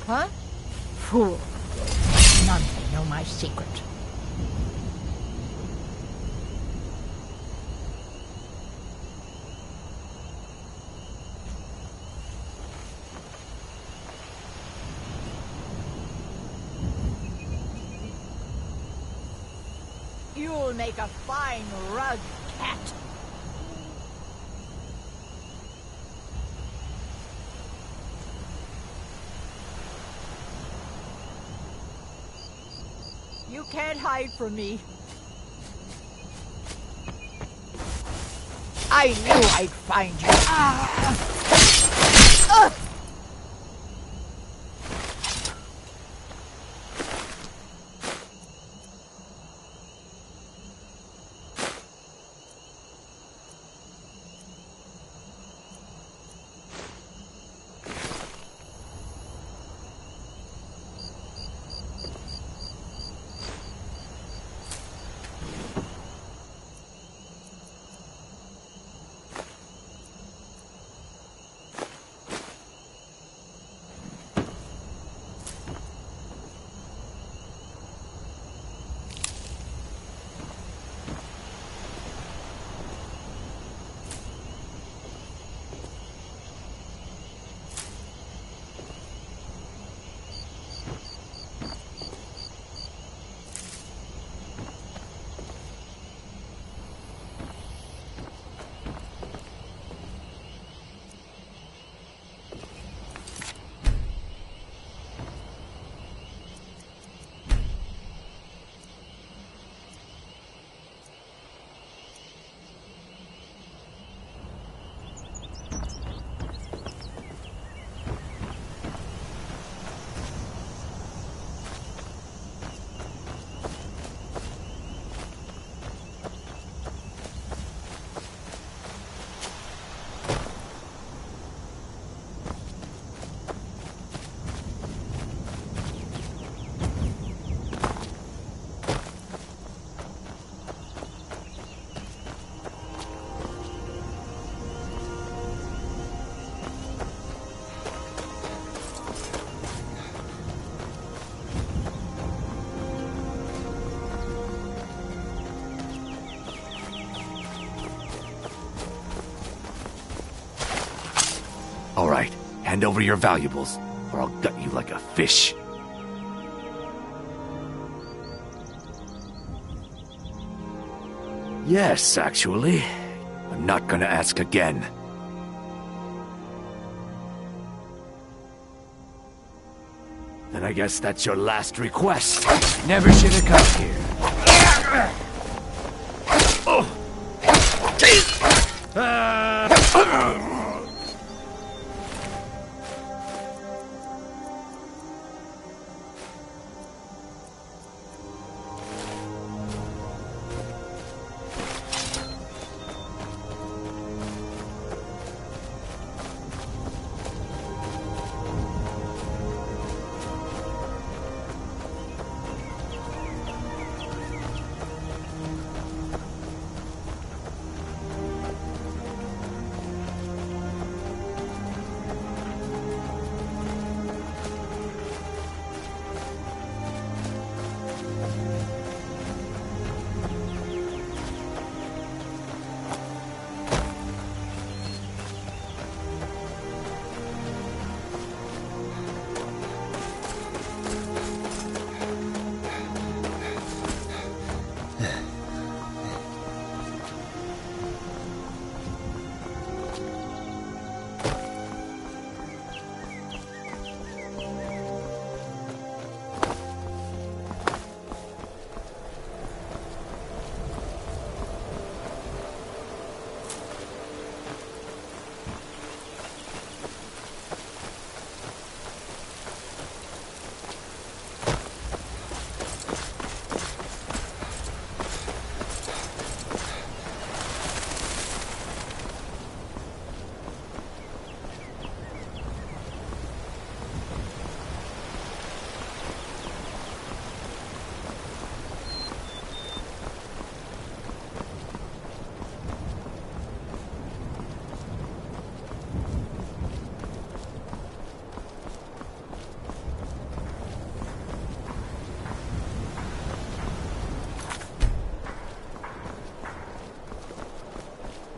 Huh? Fool. None can know my secret. You'll make a fine rug, cat. You can't hide from me. I knew I'd find you. All right, hand over your valuables, or I'll gut you like a fish. Yes, actually. I'm not gonna ask again. Then I guess that's your last request. Never should have come here.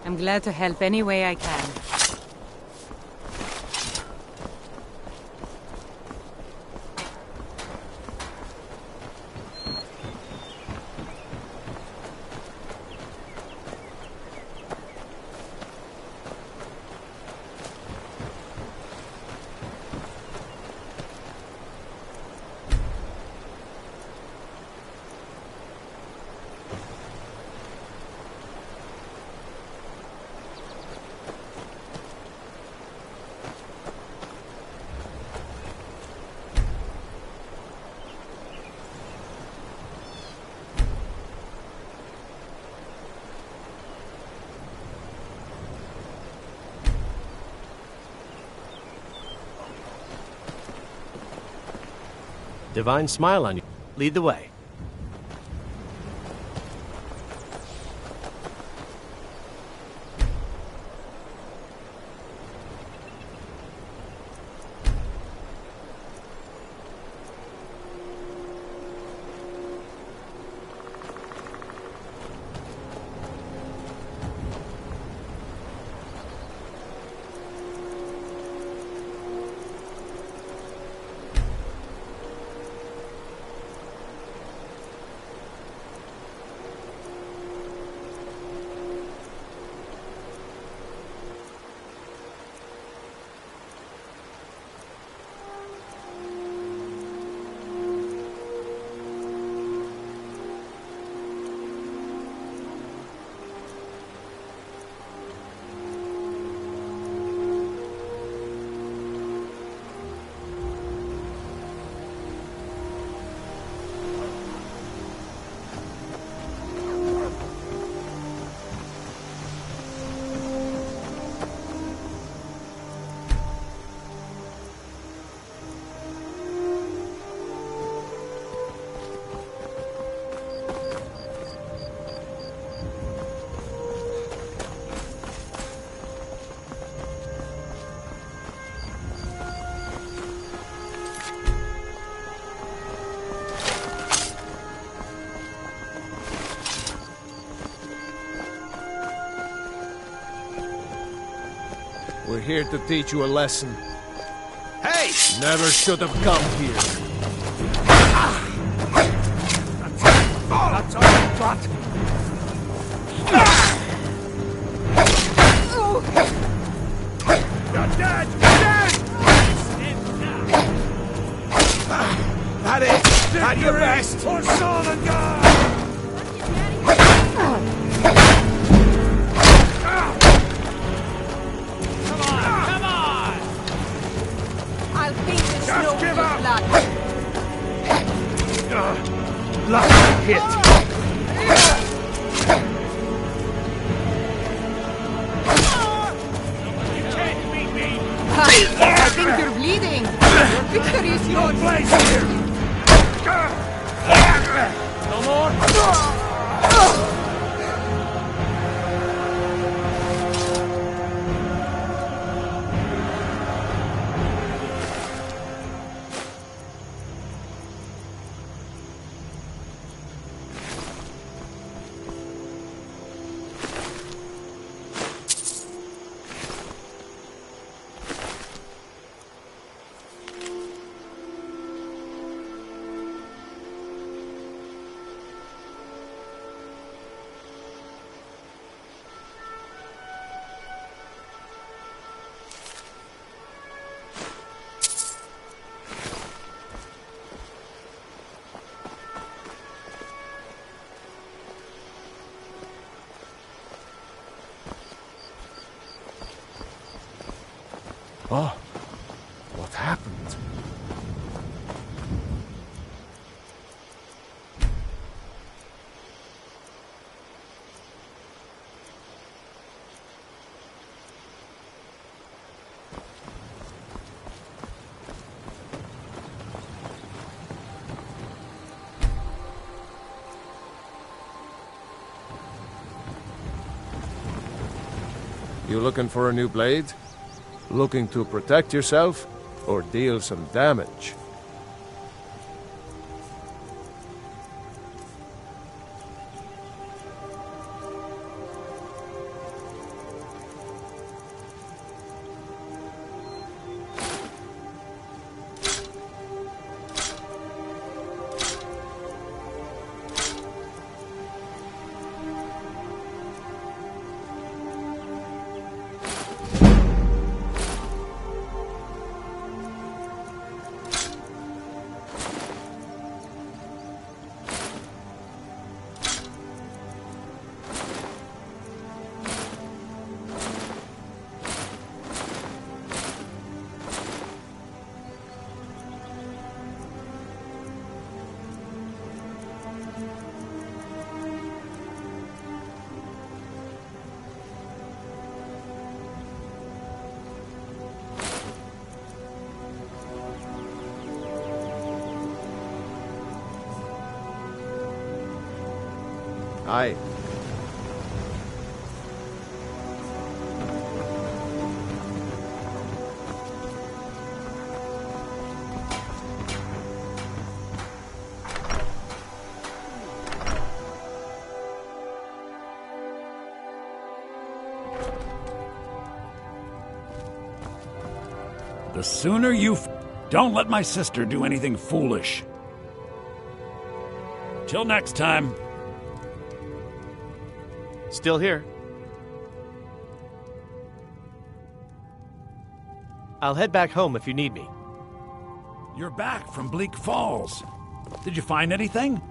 I'm glad to help any way I can. Divine smile on you. Lead the way. We're here to teach you a lesson. Hey! Never should have come here. That's all you got! You're dead! Dead! That is at your best! For Saul and God! I'll paint the snow Just with give up! blood. Lucky hit! You can't beat me! I think you're bleeding. Your victory is No yours. place here! No more? Oh, what happened? You looking for a new blade? Looking to protect yourself or deal some damage? Aye. The sooner you... Don't let my sister do anything foolish. Till next time. Still here. I'll head back home if you need me. You're back from Bleak Falls. Did you find anything?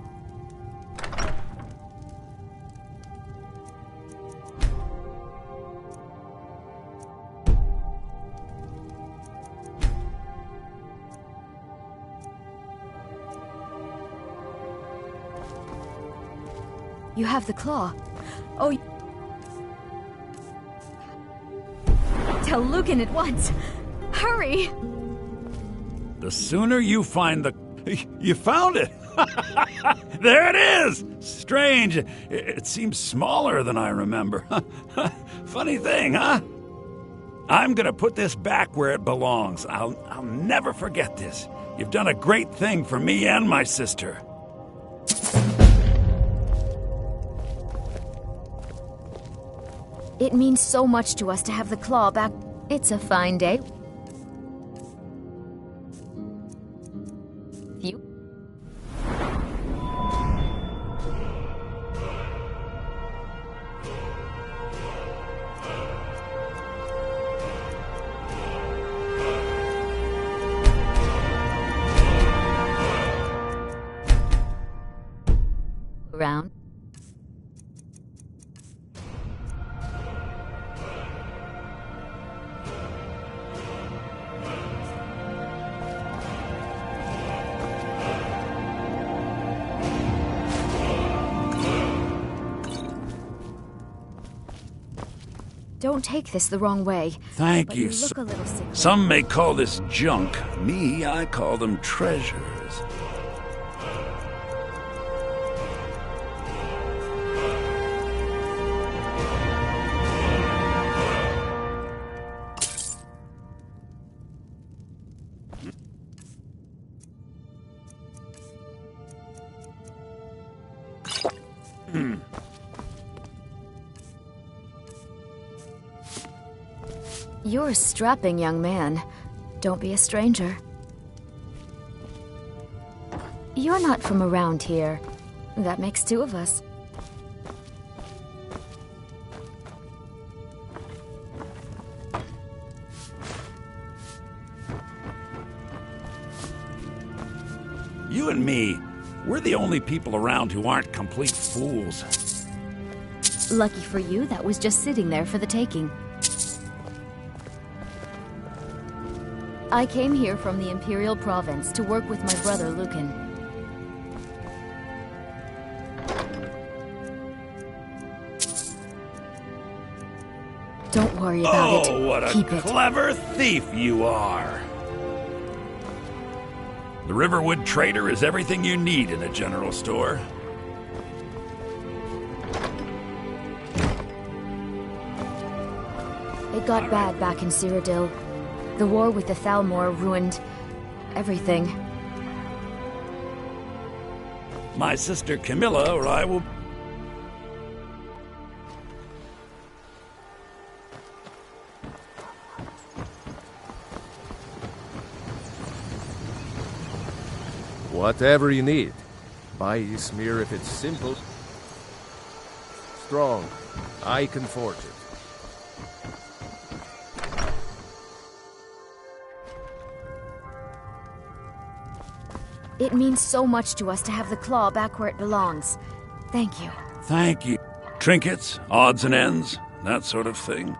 You have the claw. Oh, tell Lucan at once. Hurry! The sooner you find the... You found it! There it is! Strange. It seems smaller than I remember. Funny thing, huh? I'm gonna put this back where it belongs. I'll never forget this. You've done a great thing for me and my sister. It means so much to us to have the claw back. It's a fine day. You? Around. Don't take this the wrong way. Thank but you. You look a little sick. Some may call this junk. Me, I call them treasures. You're a strapping young man. Don't be a stranger. You're not from around here. That makes two of us. You and me, we're the only people around who aren't complete fools. Lucky for you, that was just sitting there for the taking. I came here from the Imperial Province to work with my brother Lucan. Don't worry about it. Oh, what a Keep it. clever thief you are! The Riverwood Trader is everything you need in a general store. It got bad back in Cyrodiil. The war with the Thalmor ruined everything. My sister Camilla or I will... Whatever you need. Buy Ysmir if it's simple. Strong. I can forge it. It means so much to us to have the claw back where it belongs. Thank you. Thank you. Trinkets, odds and ends, that sort of thing.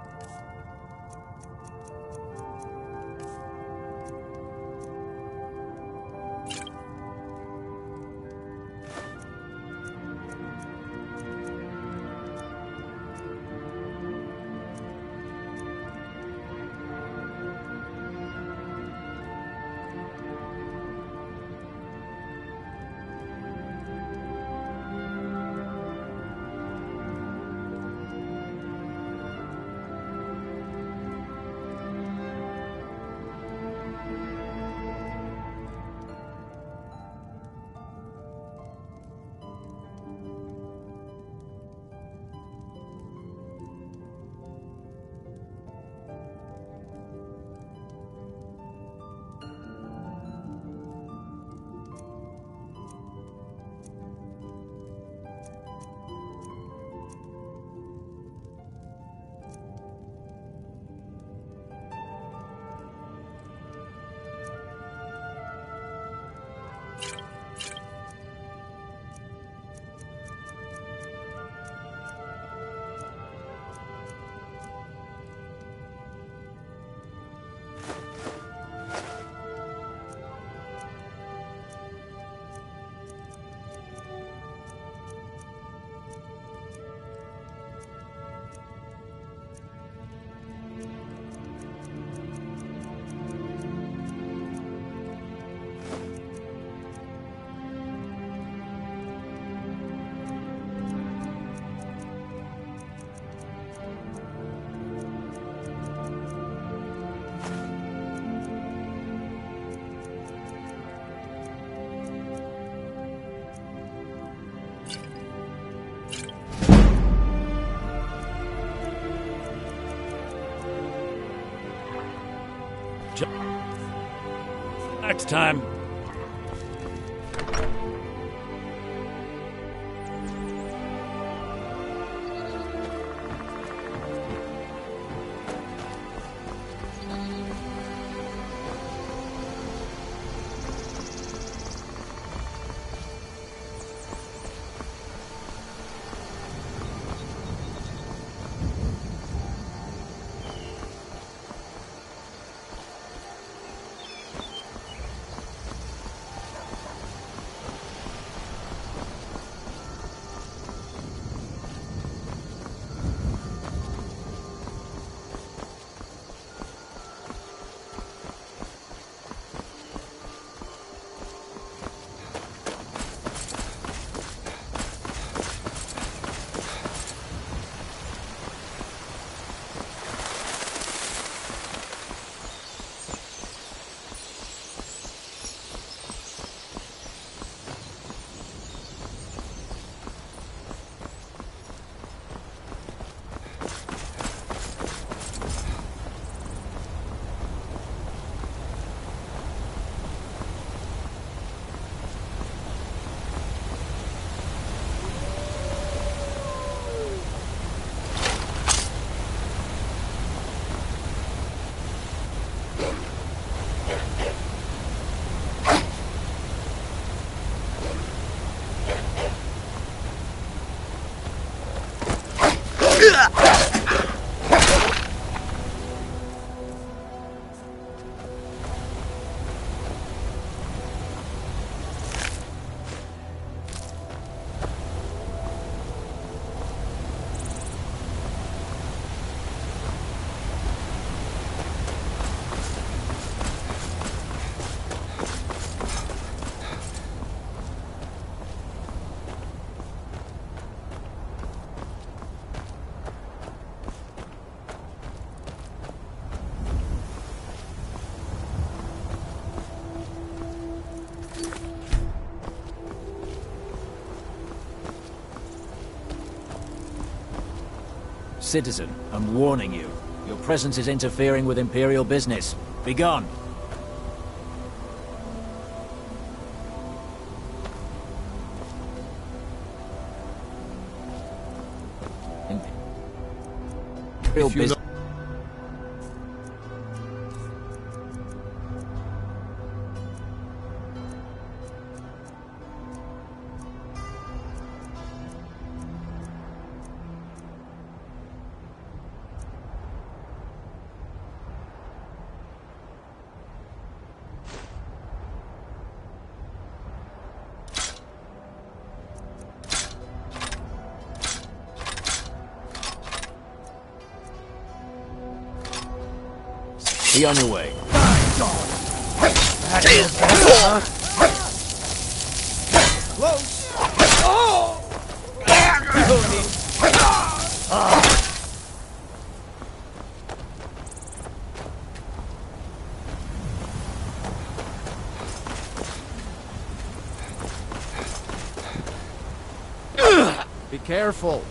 next time. Citizen, I'm warning you. Your presence is interfering with Imperial business. Be gone. Imperial business. Be on your way. Be careful.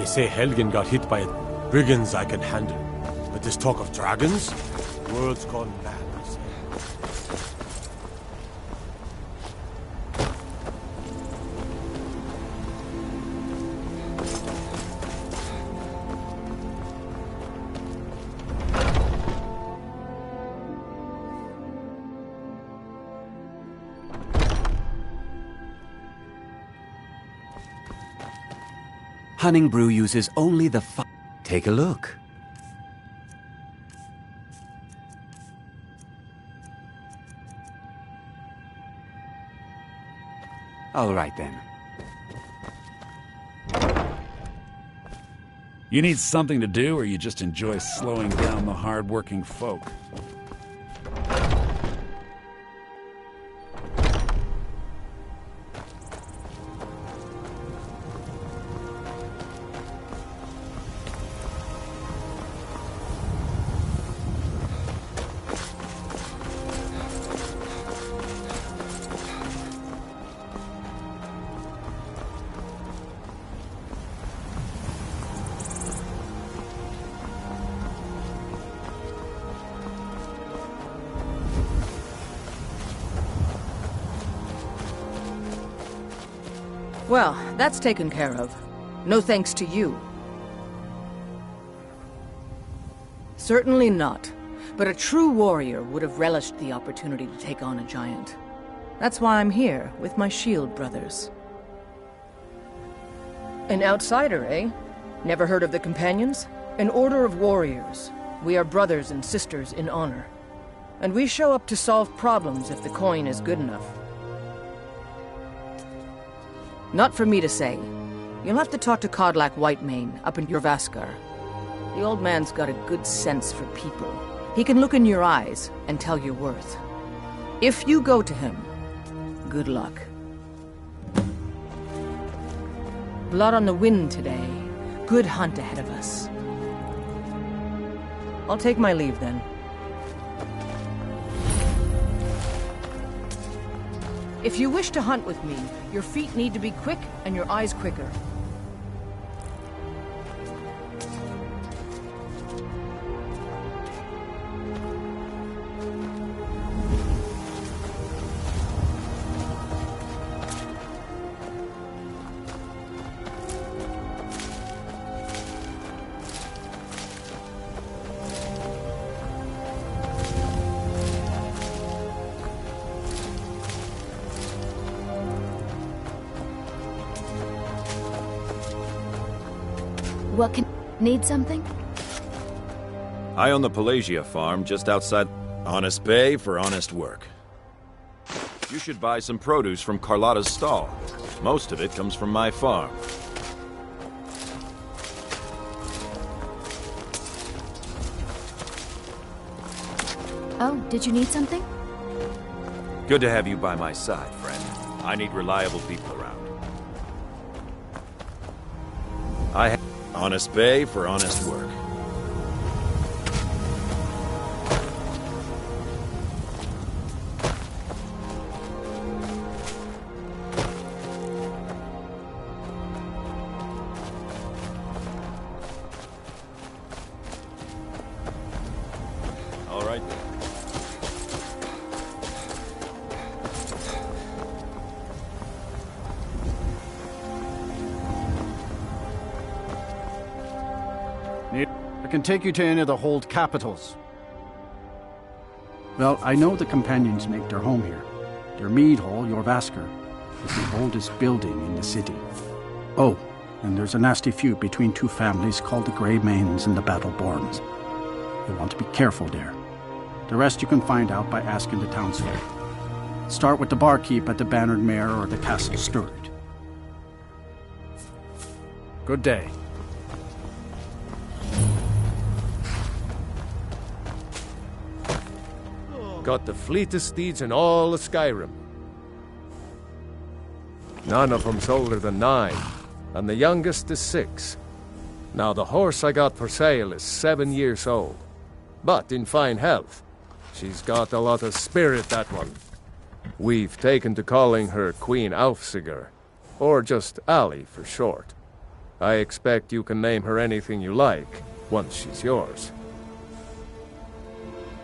They say Helgen got hit by it. Brigands I can handle. But this talk of dragons? World's gone mad, I say. Hunning brew uses only the Take a look. All right, then. You need something to do, or you just enjoy slowing down the hard-working folk? Well, that's taken care of. No thanks to you. Certainly not. But a true warrior would have relished the opportunity to take on a giant. That's why I'm here, with my shield brothers. An outsider, eh? Never heard of the Companions? An order of warriors. We are brothers and sisters in honor. And we show up to solve problems if the coin is good enough. Not for me to say. You'll have to talk to Kodlak Whitemane up in Jorvaskar. The old man's got a good sense for people. He can look in your eyes and tell your worth. If you go to him, good luck. Blood on the wind today. Good hunt ahead of us. I'll take my leave then. If you wish to hunt with me, your feet need to be quick and your eyes quicker. What can... Need something? I own the Pelagia farm just outside. Honest pay for honest work. You should buy some produce from Carlotta's stall. Most of it comes from my farm. Oh, did you need something? Good to have you by my side, friend. I need reliable people around. I have honest pay for honest work. All right then. I can take you to any of the hold capitals. Well, I know the Companions make their home here. Their mead hall, Jorvaskar, is the oldest building in the city. Oh, and there's a nasty feud between two families called the Greymanes and the Battleborns. You'll want to be careful there. The rest you can find out by asking the townsfolk. Start with the barkeep at the Bannered Mare or the Castle Steward. Good day. Got the fleetest steeds in all of Skyrim. None of them's older than 9, and the youngest is 6. Now the horse I got for sale is 7 years old, but in fine health. She's got a lot of spirit, that one. We've taken to calling her Queen Alfsigar, or just Ali for short. I expect you can name her anything you like, once she's yours.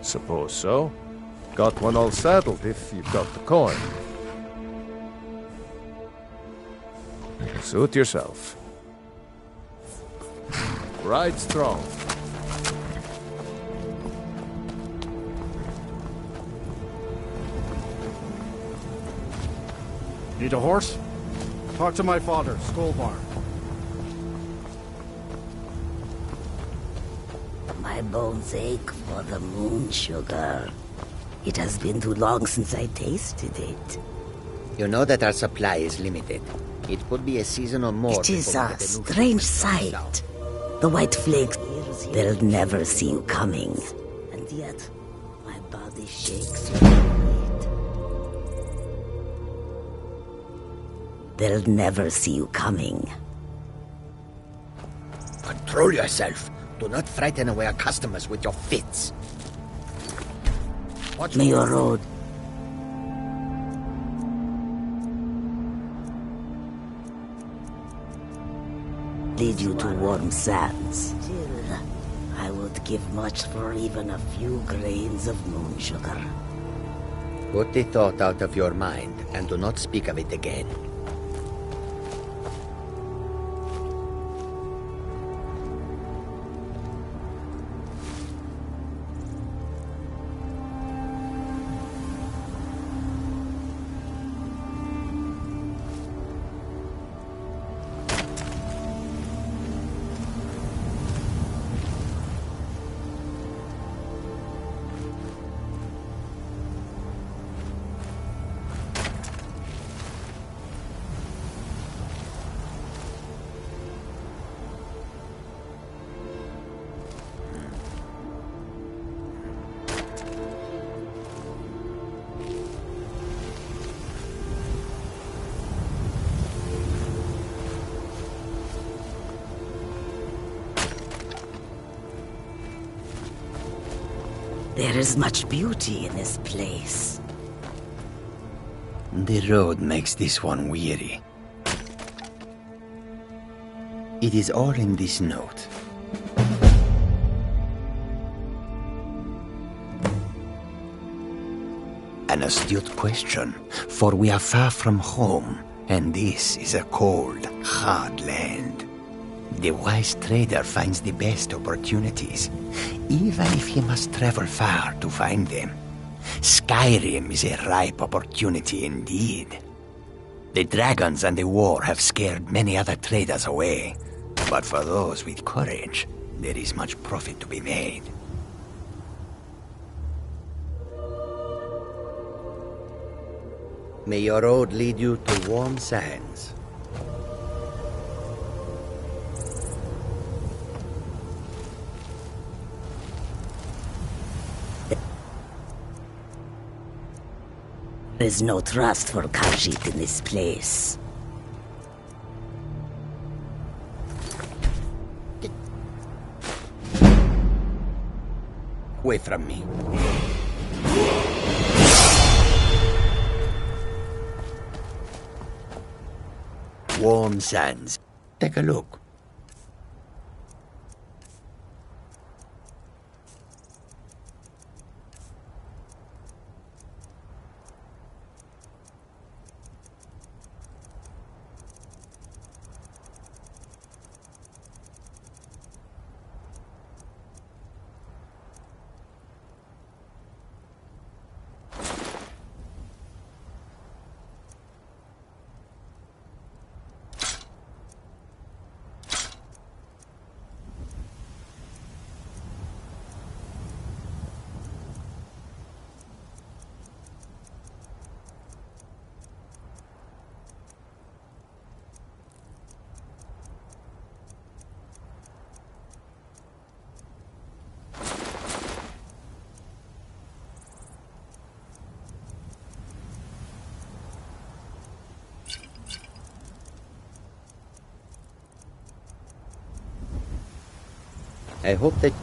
Suppose so. Got one all saddled if you've got the coin. Suit yourself. Ride strong. Need a horse? Talk to my father, Skullbar. My bones ache for the moon sugar. It has been too long since I tasted it. You know that our supply is limited. It could be a season or more. It is a strange sight. The white flakes, they'll never see you coming. And yet, my body shakes with it. They'll never see you coming. Control yourself. Do not frighten away our customers with your fits. May your road lead you to warm sands. Still, I would give much for even a few grains of moon sugar. Put the thought out of your mind and do not speak of it again. There is much beauty in this place. The road makes this one weary. It is all in this note. An astute question, for we are far from home, and this is a cold, hard land. The wise trader finds the best opportunities, even if he must travel far to find them. Skyrim is a ripe opportunity indeed. The dragons and the war have scared many other traders away, but for those with courage, there is much profit to be made. May your road lead you to warm sands. There is no trust for Khajiit in this place. Away from me. Warm sands. Take a look. I hope that you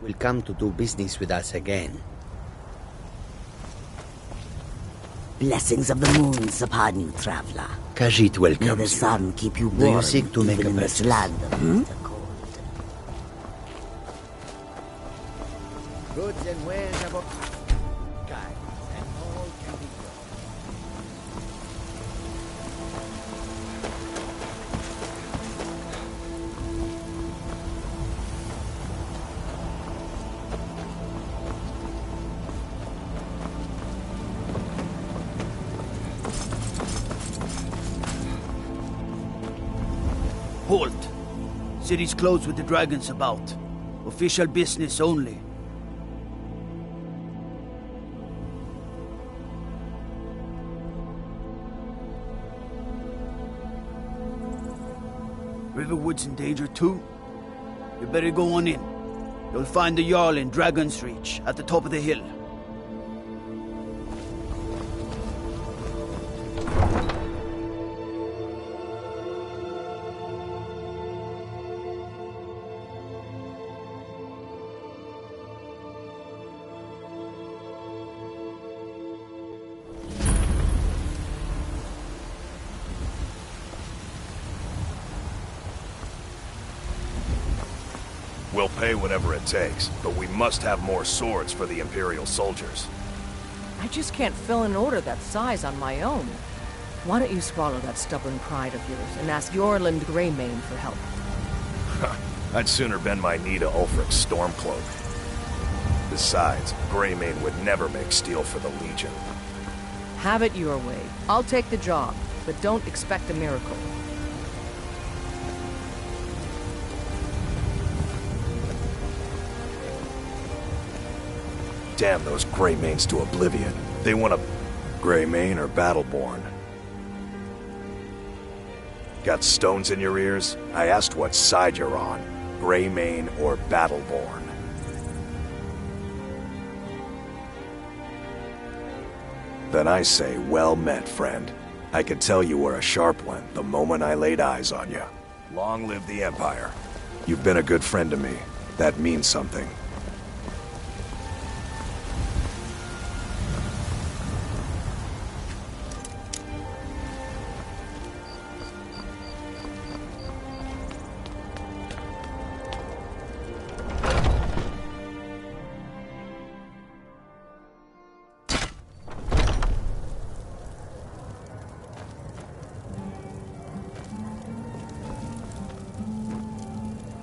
will come to do business with us again. Blessings of the moons upon you, traveler. Khajiit May the welcomes you. sun keep you Do you warm, seek to make even a in this purchase? land of bitter cold. Goods and wares about guys, and all can be brought. Halt! City's closed with the dragons about. Official business only. Riverwood's in danger too. You better go on in. You'll find the Jarl in Dragon's Reach, at the top of the hill. We'll pay whatever it takes, but we must have more swords for the Imperial soldiers. I just can't fill an order that size on my own. Why don't you swallow that stubborn pride of yours and ask Yorland Greymane for help? I'd sooner bend my knee to Ulfric's Stormcloak. Besides, Greymane would never make steel for the Legion. Have it your way. I'll take the job, but don't expect a miracle. Damn those Greymanes to oblivion. They want a Greymane or Battleborn. Got stones in your ears? I asked what side you're on. Greymane or Battleborn. Then I say, well met, friend. I could tell you were a sharp one the moment I laid eyes on you. Long live the Empire. You've been a good friend to me. That means something.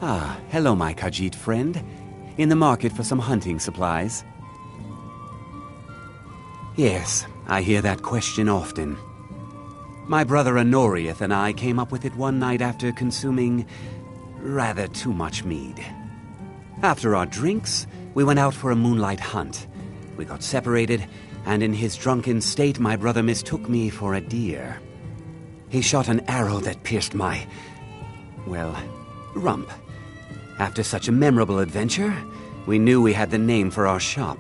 Ah, hello, my Khajiit friend. In the market for some hunting supplies? Yes, I hear that question often. My brother Honoriath and I came up with it one night after consuming rather too much mead. After our drinks, we went out for a moonlight hunt. We got separated, and in his drunken state, my brother mistook me for a deer. He shot an arrow that pierced my, well, rump. After such a memorable adventure, we knew we had the name for our shop.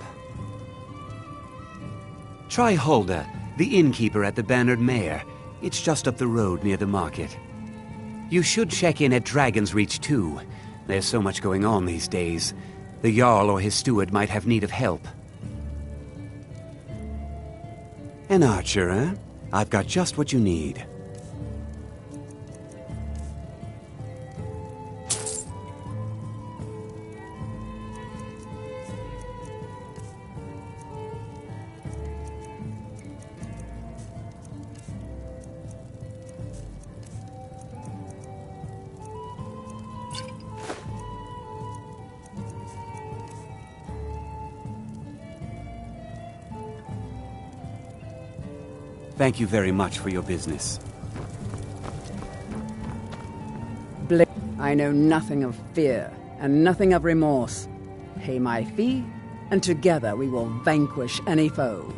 Try Hulda, the innkeeper at the Bannered Mare. It's just up the road near the market. You should check in at Dragon's Reach too. There's so much going on these days. The Jarl or his steward might have need of help. An archer, eh? I've got just what you need. Thank you very much for your business. I know nothing of fear, and nothing of remorse. Pay my fee, and together we will vanquish any foe.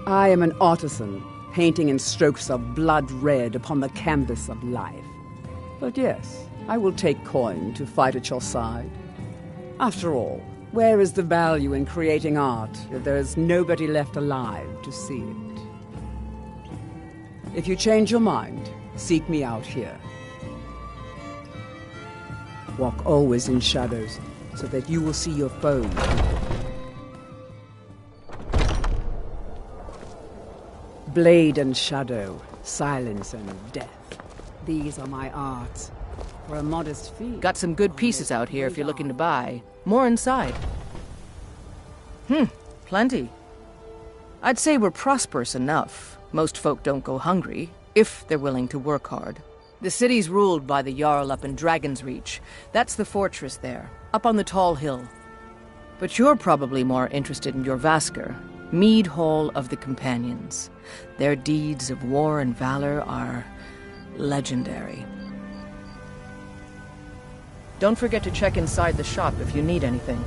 I am an artisan, painting in strokes of blood red upon the canvas of life. But yes, I will take coin to fight at your side. After all, where is the value in creating art if there is nobody left alive to see it? If you change your mind, seek me out here. Walk always in shadows, so that you will see your foes. Blade and shadow, silence and death. These are my arts. For a modest fee. Got some good pieces out here if you're looking to buy. More inside. Plenty. I'd say we're prosperous enough. Most folk don't go hungry, if they're willing to work hard. The city's ruled by the Jarl up in Dragon's Reach. That's the fortress there, up on the tall hill. But you're probably more interested in your Vasker, Mead Hall of the Companions. Their deeds of war and valor are legendary. Don't forget to check inside the shop if you need anything.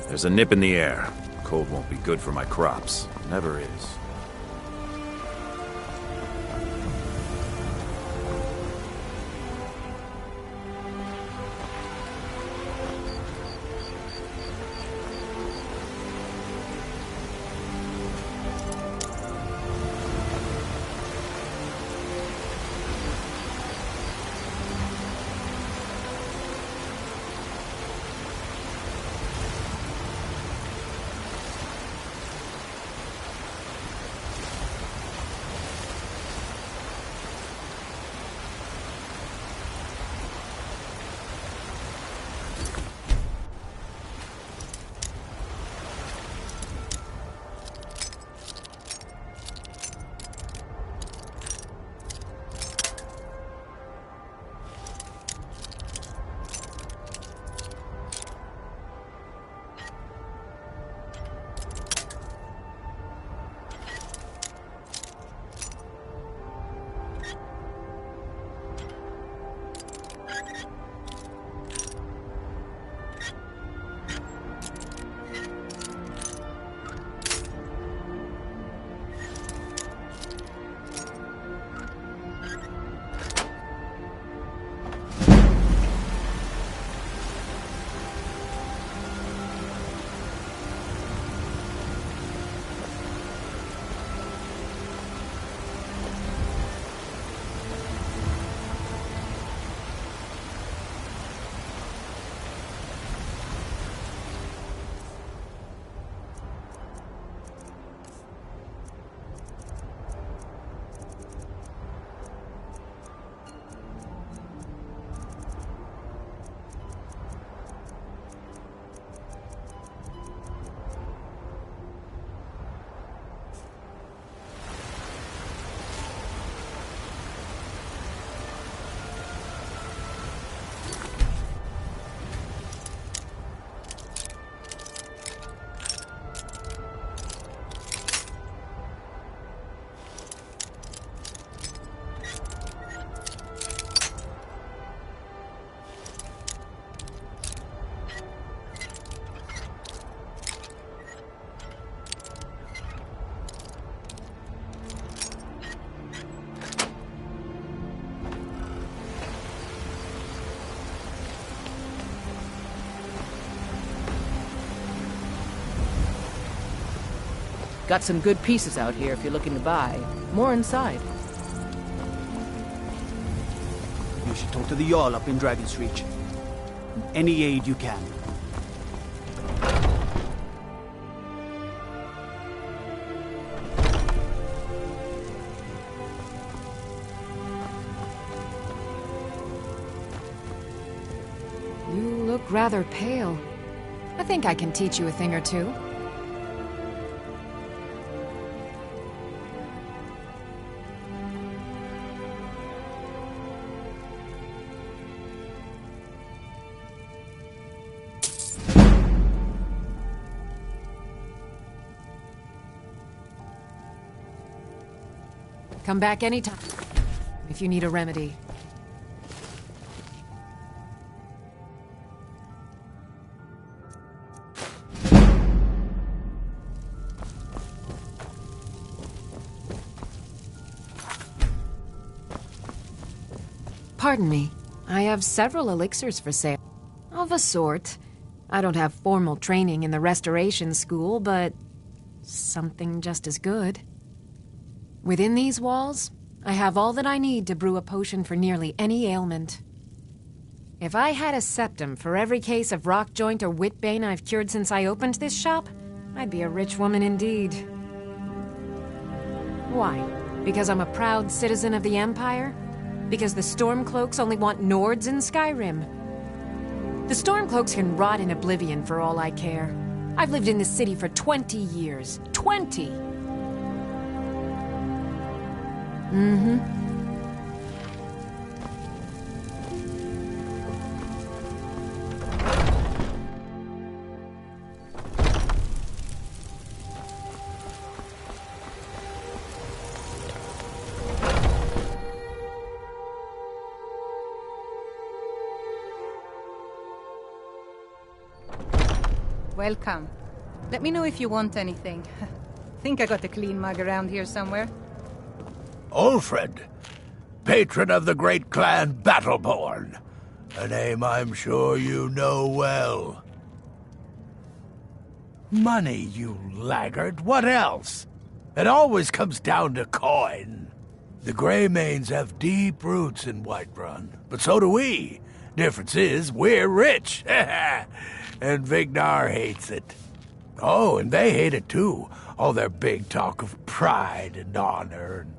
There's a nip in the air. Cold won't be good for my crops. Never is. Got some good pieces out here if you're looking to buy. More inside. You should talk to the Jarl up in Dragon's Reach. Any aid you can. You look rather pale. I think I can teach you a thing or two. Come back anytime if you need a remedy. Pardon me. I have several elixirs for sale. Of a sort. I don't have formal training in the restoration school, but something just as good. Within these walls, I have all that I need to brew a potion for nearly any ailment. If I had a septum for every case of rock joint or whitbane I've cured since I opened this shop, I'd be a rich woman indeed. Why? Because I'm a proud citizen of the Empire? Because the Stormcloaks only want Nords in Skyrim? The Stormcloaks can rot in oblivion for all I care. I've lived in this city for 20 years. 20! Mm-hmm. Welcome. Let me know if you want anything. Think I got a clean mug around here somewhere. Ulfred, patron of the great clan Battleborn. A name I'm sure you know well. Money, you laggard. What else? It always comes down to coin. The Greymanes have deep roots in Whiterun, but so do we. Difference is, we're rich. And Vignar hates it. Oh, and they hate it too. All their big talk of pride and honor. And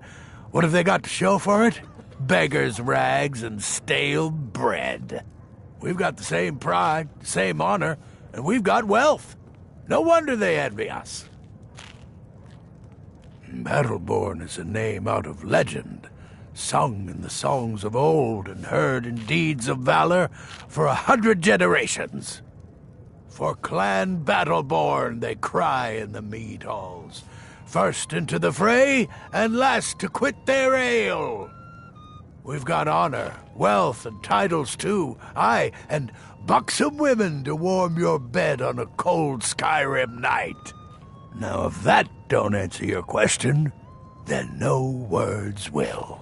what have they got to show for it? Beggars' rags and stale bread. We've got the same pride, the same honor, and we've got wealth. No wonder they envy us. Battleborn is a name out of legend, sung in the songs of old and heard in deeds of valor for 100 generations. For Clan Battleborn they cry in the mead halls, first into the fray and last to quit their ale. We've got honor, wealth, and titles too, aye, and buxom women to warm your bed on a cold Skyrim night. Now if that don't answer your question, then no words will.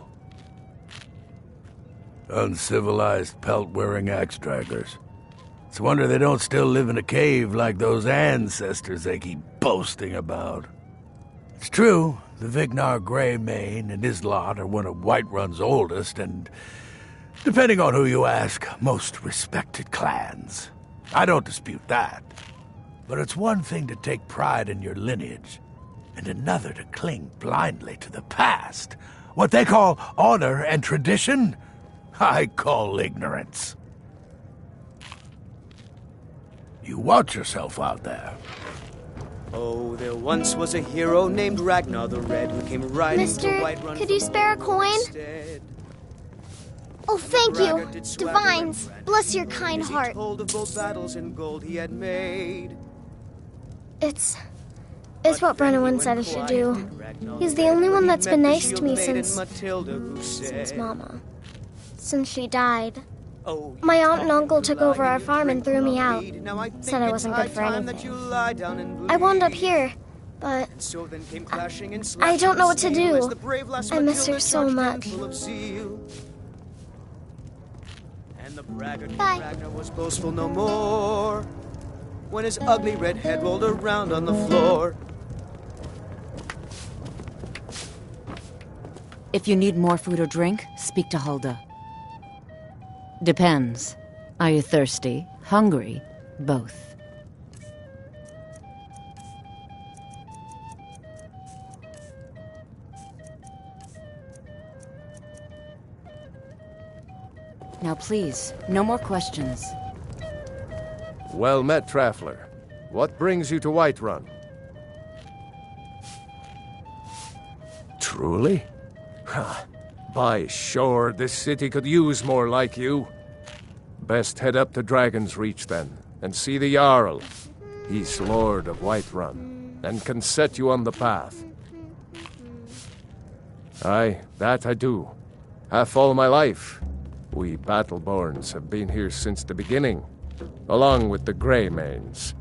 Uncivilized pelt-wearing axe-draggers. It's a wonder they don't still live in a cave like those ancestors they keep boasting about. It's true, the Vignar Greymane and his lot are one of Whiterun's oldest and, depending on who you ask, most respected clans. I don't dispute that. But it's one thing to take pride in your lineage, and another to cling blindly to the past. What they call honor and tradition, I call ignorance. You watch yourself out there. Oh, there once was a hero named Ragnar the Red who came riding to Mister, Whiterun. could you spare a coin? Oh, thank you. Divines, bless your kind heart. He told of bold battles in gold he had made. It's what Brennan said I should do. He's the only one that's been nice to me since Mama. Since she died. My aunt and uncle took over our farm and threw me out. Said I wasn't good for anything. I wound up here, but I don't know what to do. I miss her so much. Bye. Ragnar was boastful no more when his ugly red head rolled around on the floor. If you need more food or drink, speak to Hulda. Depends. Are you thirsty? Hungry? Both. Now please, no more questions. Well met, Traveler. What brings you to Whiterun? Truly? By shore, this city could use more like you. Best head up to Dragon's Reach, then, and see the Jarl. He's Lord of Whiterun, and can set you on the path. Aye, that I do. Half all my life. We Battleborns have been here since the beginning, along with the Greymanes.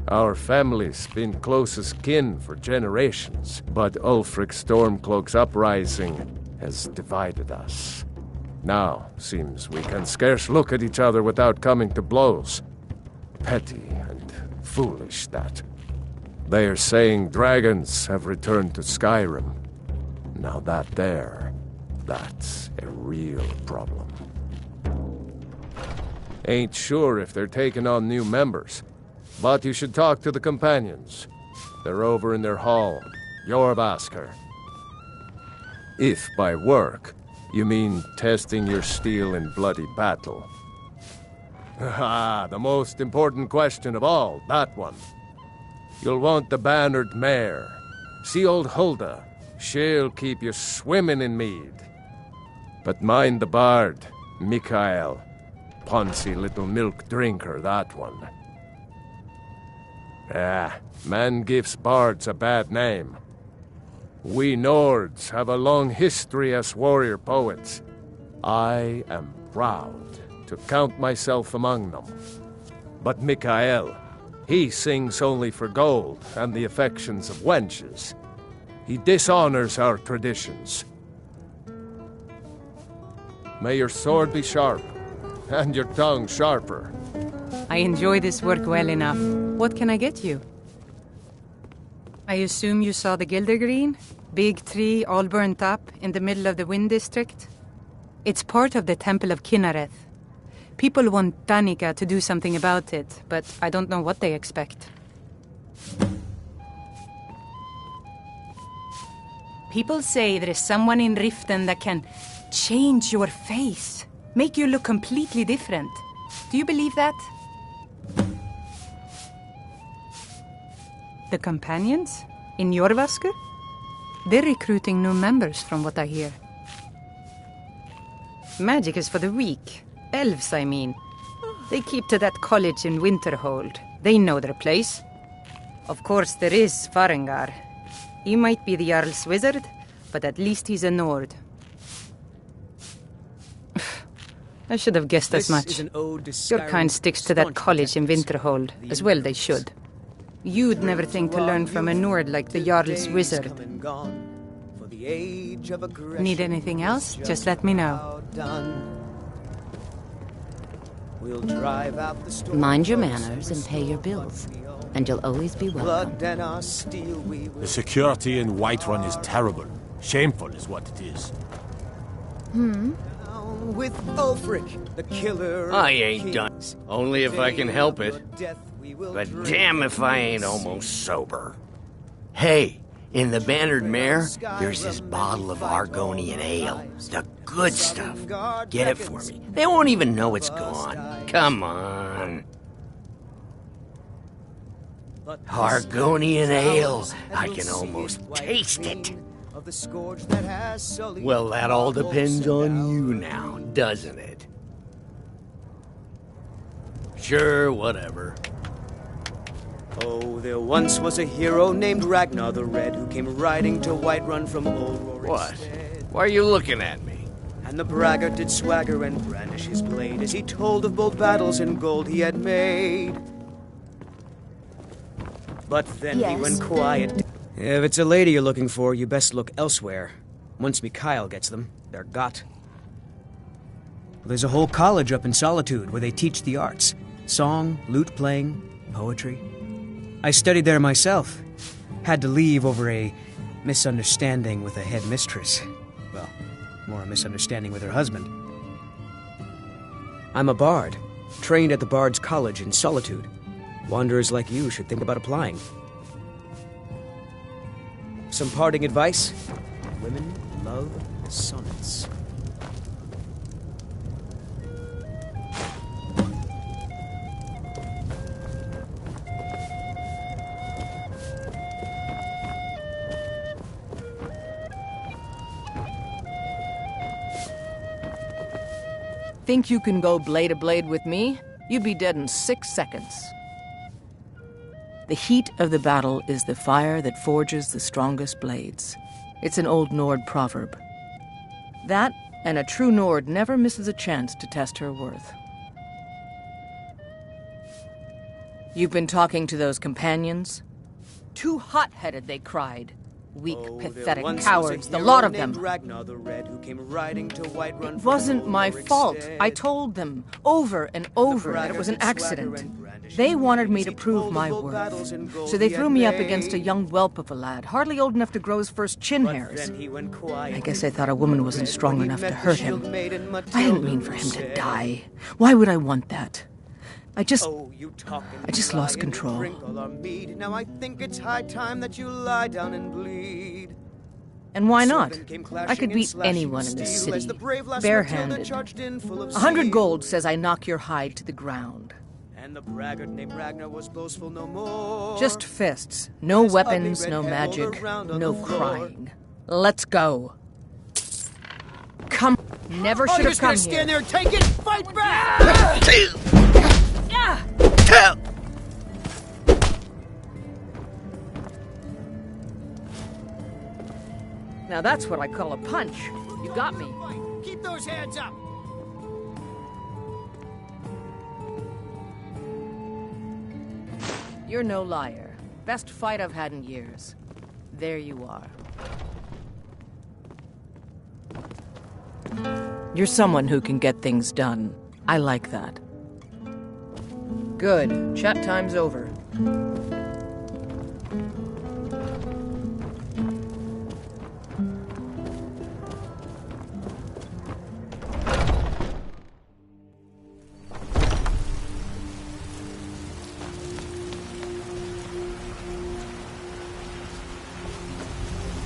Our family's been close as kin for generations, but Ulfric Stormcloak's uprising has divided us. Now, seems we can scarce look at each other without coming to blows. Petty and foolish, that. They are saying dragons have returned to Skyrim. Now that's a real problem. Ain't sure if they're taking on new members, but you should talk to the companions. They're over in their hall, Jorvaskr. If by work, you mean testing your steel in bloody battle. Ah, the most important question of all, that one. You'll want the bannered mare. See old Hulda. She'll keep you swimming in mead. But mind the bard, Mikael. Poncy little milk drinker, that one. Ah, man gives bards a bad name. We Nords have a long history as warrior poets. I am proud to count myself among them. But Mikael, he sings only for gold and the affections of wenches. He dishonors our traditions. May your sword be sharp, and your tongue sharper. I enjoy this work well enough. What can I get you? I assume you saw the Gildergreen? Big tree, all burnt up, in the middle of the Wind District? It's part of the Temple of Kinnareth. People want Danica to do something about it, but I don't know what they expect. People say there is someone in Riften that can change your face, make you look completely different. Do you believe that? The companions? In Jorvaskr? They're recruiting new members from what I hear. Magic is for the weak. Elves, I mean. They keep to that college in Winterhold. They know their place. Of course, there is Farengar. He might be the Jarl's wizard, but at least he's a Nord. I should have guessed as much. Your kind sticks to that college in Winterhold. As well they should. You'd never think to learn from a Nord like the Jarl's wizard. Need anything else? Just let me know. Mind your manners and pay your bills, and you'll always be welcome. The security in Whiterun is terrible. Shameful is what it is. With Ulfric, the killer. I ain't done. Only if I can help it. But damn if I ain't almost sober. Hey, in the Bannered Mare, there's this bottle of Argonian ale. The good stuff. Get it for me. They won't even know it's gone. Come on. Argonian ale. I can almost taste it. Well, that all depends on you now, doesn't it? Sure, whatever. Oh, there once was a hero named Ragnar the Red who came riding to Whiterun from old Rorikstead. What? Why are you looking at me? And the braggart did swagger and brandish his blade as he told of bold battles and gold he had made. But then he went quiet. If it's a lady you're looking for, you best look elsewhere. Once Mikael gets them, they're got. There's a whole college up in Solitude where they teach the arts. Song, lute playing, poetry. I studied there myself. Had to leave over a misunderstanding with a head mistress. Well, more a misunderstanding with her husband. I'm a bard, trained at the Bard's College in Solitude. Wanderers like you should think about applying. Some parting advice? Women love sonnets. Think you can go blade to blade with me? You'd be dead in 6 seconds. The heat of the battle is the fire that forges the strongest blades. It's an old Nord proverb. That, and a true Nord never misses a chance to test her worth. You've been talking to those companions? Too hot-headed, they cried. Weak, pathetic cowards, the lot of them. Ragnar the Red, who came riding to Whiterun. It wasn't my fault. I told them over and over that it was an accident. They wanted me to prove my worth, so they threw me up against a young whelp of a lad, hardly old enough to grow his first chin hairs. I guess they thought a woman wasn't strong enough to hurt him. I didn't mean for him to die. Why would I want that? I just lost control. Now I think it's high time that you lie down and bleed. And why not? I could beat anyone in this city, barehanded. 100 gold says I knock your hide to the ground. And the braggart named Ragnar was boastful no more. Just fists. No weapons, no magic, no crying. Let's go. Come. Never should have come here. Stand there and take it. Fight back! Now that's what I call a punch. You got me. Keep those hands up. You're no liar. Best fight I've had in years. There you are. You're someone who can get things done. I like that. Good. Chat time's over.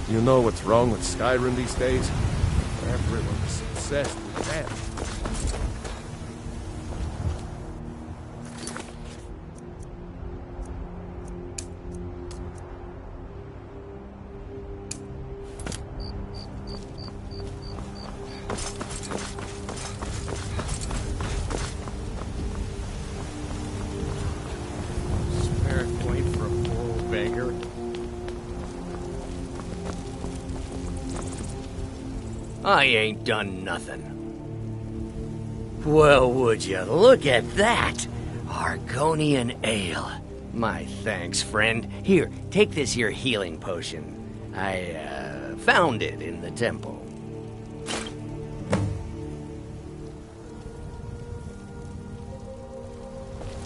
You know what's wrong with Skyrim these days? Everyone's obsessed with that. Spare point for a poor old beggar. I ain't done nothing. Well, would you look at that? Argonian ale. My thanks, friend. Here, take this here healing potion. I, found it in the temple.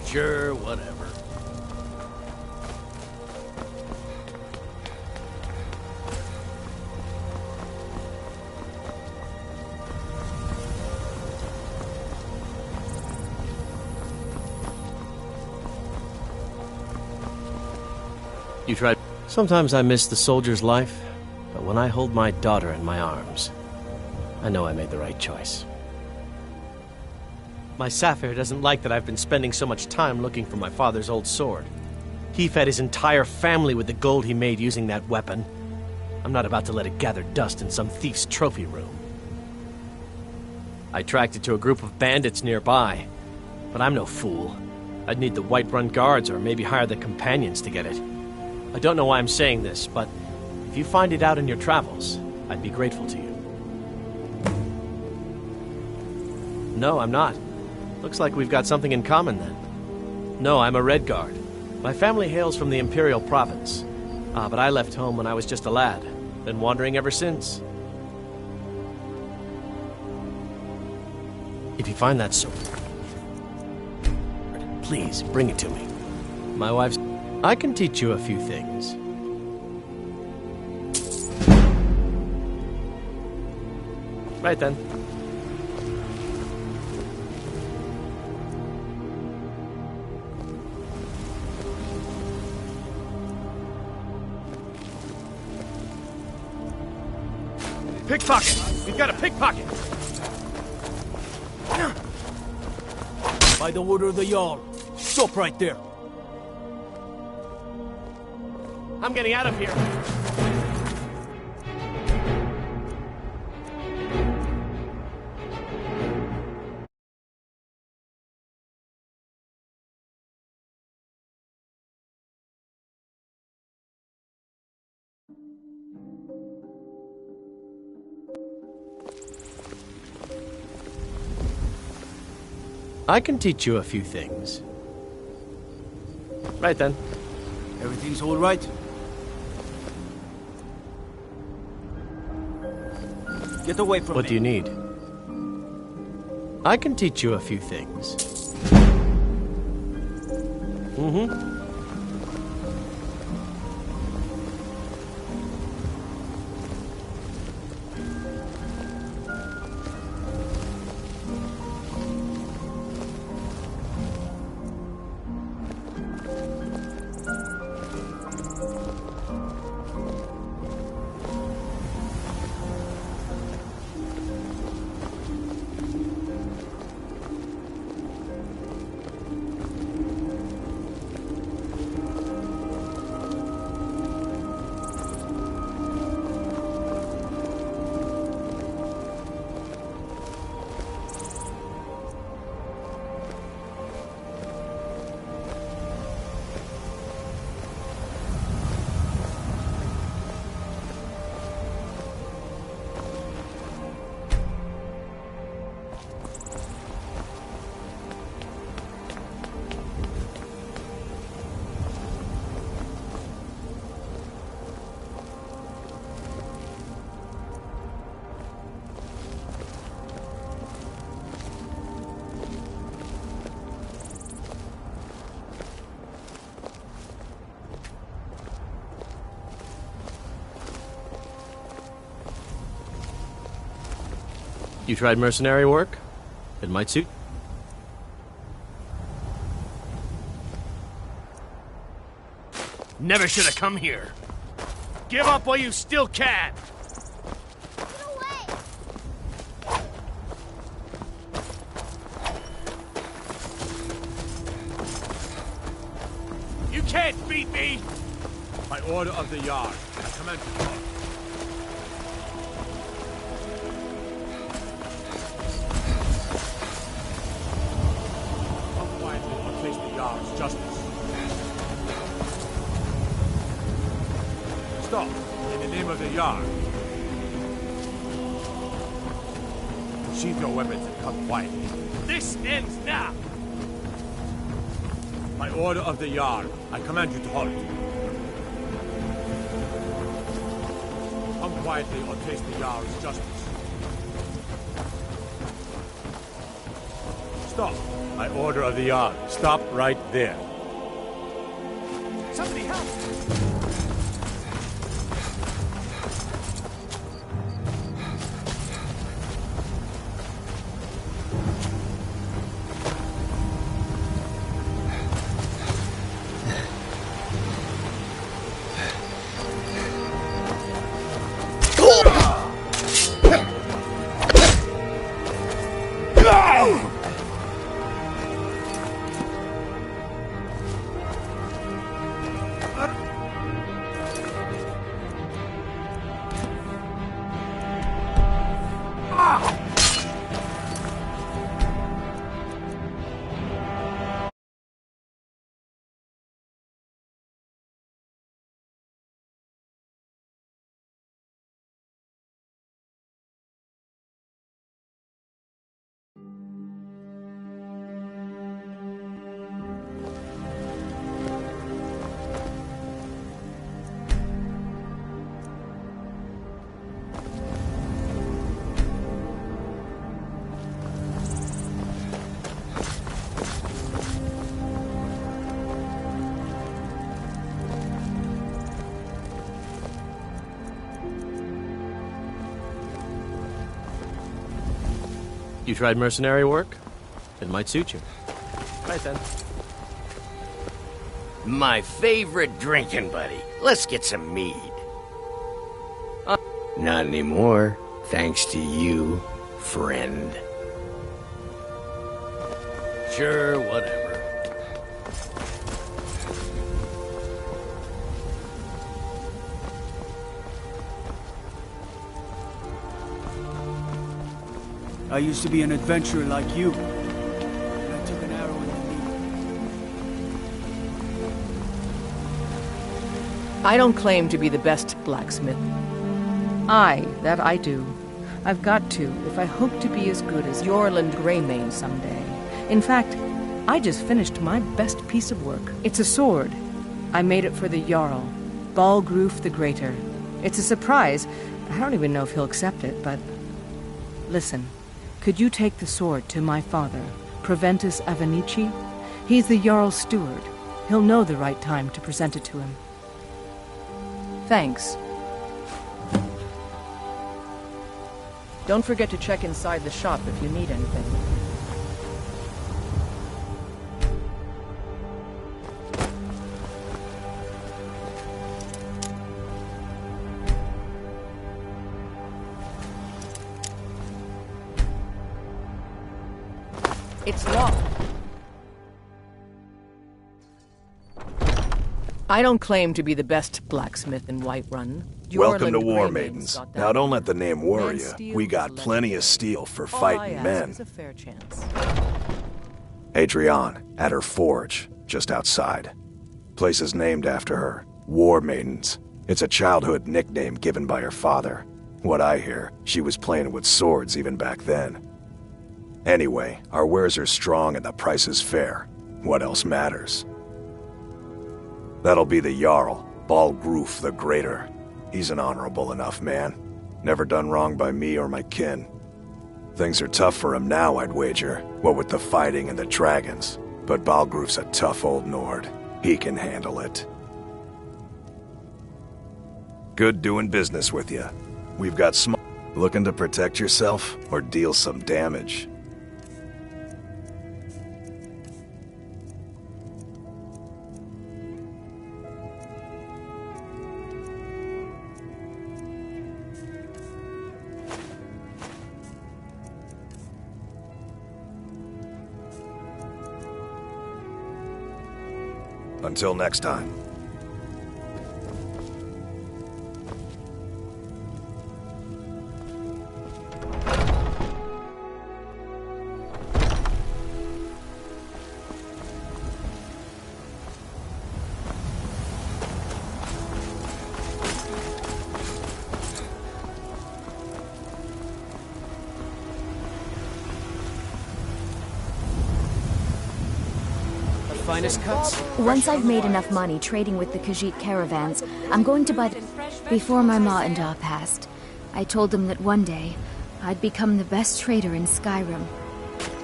Sure, whatever. You tried. Sometimes I miss the soldier's life, but when I hold my daughter in my arms, I know I made the right choice. My Sapphire doesn't like that I've been spending so much time looking for my father's old sword. He fed his entire family with the gold he made using that weapon. I'm not about to let it gather dust in some thief's trophy room. I tracked it to a group of bandits nearby, but I'm no fool. I'd need the Whiterun guards or maybe hire the companions to get it. I don't know why I'm saying this, but if you find it out in your travels, I'd be grateful to you. No, I'm not. Looks like we've got something in common then. No, I'm a Red Guard. My family hails from the Imperial Province. But I left home when I was just a lad. Been wandering ever since. If you find that sword, please bring it to me. My wife's... I can teach you a few things. Right then. Pickpocket! We've got a pickpocket! By the order of the Jarl. Stop right there. I'm getting out of here. I can teach you a few things. Right then. Everything's all right? Get away from me. What do you need? I can teach you a few things. Mm-hmm. You tried mercenary work? It might suit. Never should have come here. Give up while you still can. You can't beat me! By order of the Yard, I command you to halt. Come quietly or face the Yard's justice. Stop, in the name of the Yard. Sheathe your weapons and come quietly. This ends now! By order of the Yard, I command you to halt. Come quietly or face the Yard's justice. Stop. By order of the Yard, stop right there. Somebody help! You tried mercenary work? It might suit you. Right then. My favorite drinking buddy. Let's get some mead. Not anymore, thanks to you, friend. Sure, whatever. I used to be an adventurer like you. And I took an arrow in the knee. I don't claim to be the best blacksmith. That I do. I've got to, if I hope to be as good as Yorland Greymane someday. In fact, I just finished my best piece of work. It's a sword. I made it for the Jarl, Balgroof the Greater. It's a surprise. I don't even know if he'll accept it, but... Listen. Could you take the sword to my father, Proventus Avenici? He's the Jarl's steward. He'll know the right time to present it to him. Thanks. Don't forget to check inside the shop if you need anything. It's locked. I don't claim to be the best blacksmith in Whiterun. Welcome to War Maidens. Now don't let the name worry you. We got plenty of steel for fighting men. A fair chance. Adrienne, at her forge, just outside. Place is named after her. War Maidens. It's a childhood nickname given by her father. What I hear, she was playing with swords even back then. Anyway, our wares are strong and the price is fair. What else matters? That'll be the Jarl, Balgruf the Greater. He's an honorable enough man. Never done wrong by me or my kin. Things are tough for him now, I'd wager, what with the fighting and the dragons. But Balgruf's a tough old Nord. He can handle it. Good doing business with you. We've got looking to protect yourself or deal some damage. Until next time. Finest cuts? Once I've made enough money trading with the Khajiit caravans, I'm going to buy the... Before my ma and Da passed, I told them that one day, I'd become the best trader in Skyrim.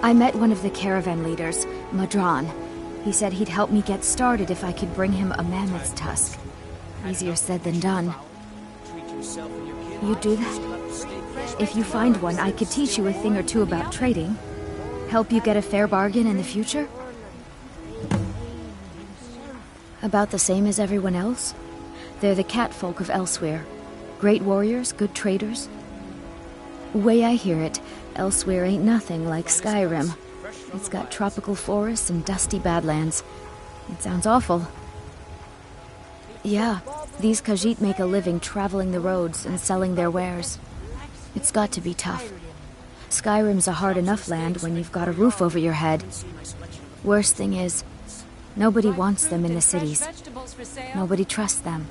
I met one of the caravan leaders, Madran. He said he'd help me get started if I could bring him a mammoth's tusk. Easier said than done. You'd do that? If you find one, I could teach you a thing or two about trading. Help you get a fair bargain in the future? About the same as everyone else? They're the catfolk of Elsewhere. Great warriors, good traders. Way I hear it, Elsewhere ain't nothing like Skyrim. It's got tropical forests and dusty badlands. It sounds awful. Yeah, these Khajiit make a living traveling the roads and selling their wares. It's got to be tough. Skyrim's a hard enough land when you've got a roof over your head. Worst thing is, nobody wants them in the cities. Nobody trusts them.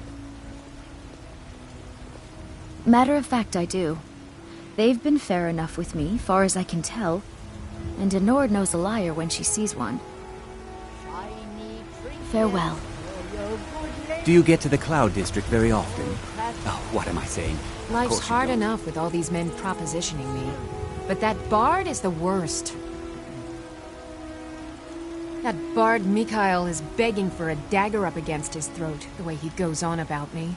Matter of fact, I do. They've been fair enough with me, far as I can tell. And a Nord knows a liar when she sees one. Farewell. Do you get to the Cloud District very often? Oh, what am I saying? Life's hard enough with all these men propositioning me. But that bard is the worst. That bard Mikhail is begging for a dagger up against his throat, the way he goes on about me.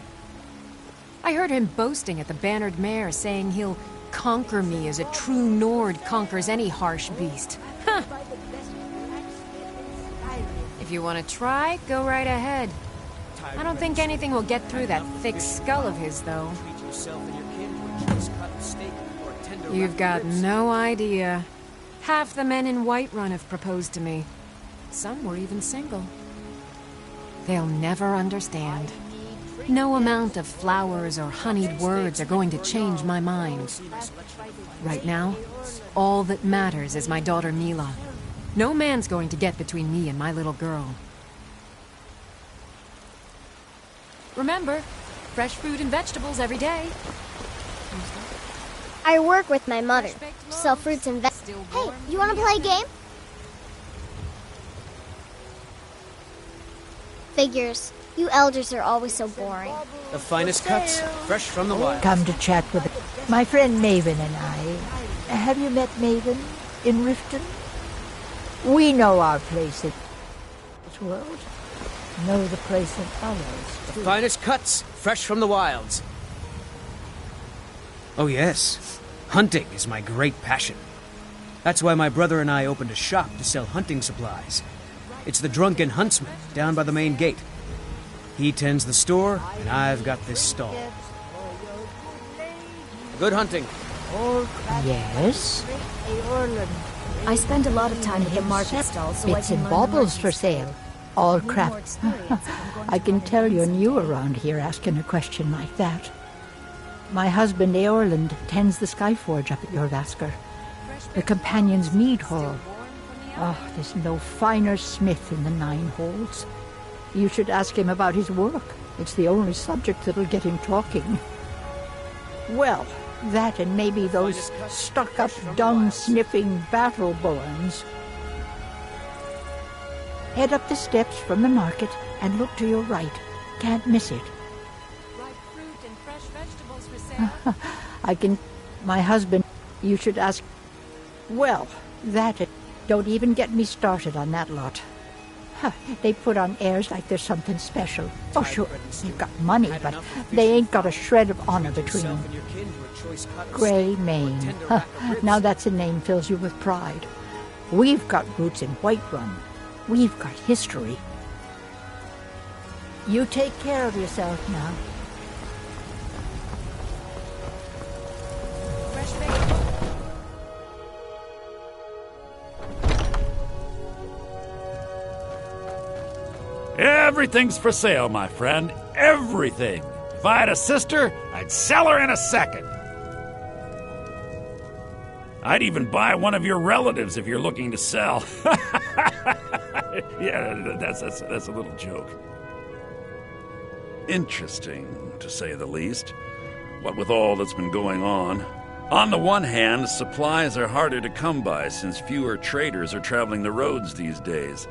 I heard him boasting at the Bannered Mare, saying he'll conquer me as a true Nord conquers any harsh beast. Huh. If you want to try, go right ahead. I don't think anything will get through that thick skull of his, though. You've got no idea. Half the men in Whiterun have proposed to me. Some were even single. They'll never understand. No amount of flowers or honeyed words are going to change my mind. Right now, all that matters is my daughter Mila. No man's going to get between me and my little girl. Remember, fresh fruit and vegetables every day. I work with my mother. Sell fruits and vegetables. Hey, you want to play a game? Figures. You elders are always so boring. The finest cuts, fresh from the wild. Come to chat with my friend Maven and I. Have you met Maven in Riften? We know our place in this world. Know the place in others. The finest cuts, fresh from the wilds. Oh yes, hunting is my great passion. That's why my brother and I opened a shop to sell hunting supplies. It's the Drunken Huntsman, down by the main gate. He tends the store, and I've got this stall. Good hunting. Yes? I spend a lot of time at the market stall, so Bits and baubles for sale. All crap. I can tell you're new around here asking a question like that. My husband, Eorland, tends the Skyforge up at your Vasker. The Companion's Mead Hall. Oh, there's no finer smith in the Nine Holds. You should ask him about his work. It's the only subject that'll get him talking. Well, that and maybe those stuck-up, dung-sniffing battle bowens. Head up the steps from the market and look to your right. Can't miss it. I can... My husband... You should ask... Well, that... Don't even get me started on that lot. They put on airs like there's something special. Oh, sure, they've got money, but they ain't got a shred of honor between them. Grey Mane. Now that's a name fills you with pride. We've got roots in Whiterun. We've got history. You take care of yourself now. Everything's for sale, my friend. Everything. If I had a sister, I'd sell her in a second. I'd even buy one of your relatives if you're looking to sell. Yeah, that's a little joke. Interesting, to say the least. What with all that's been going on. On the one hand, supplies are harder to come by since fewer traders are traveling the roads these days.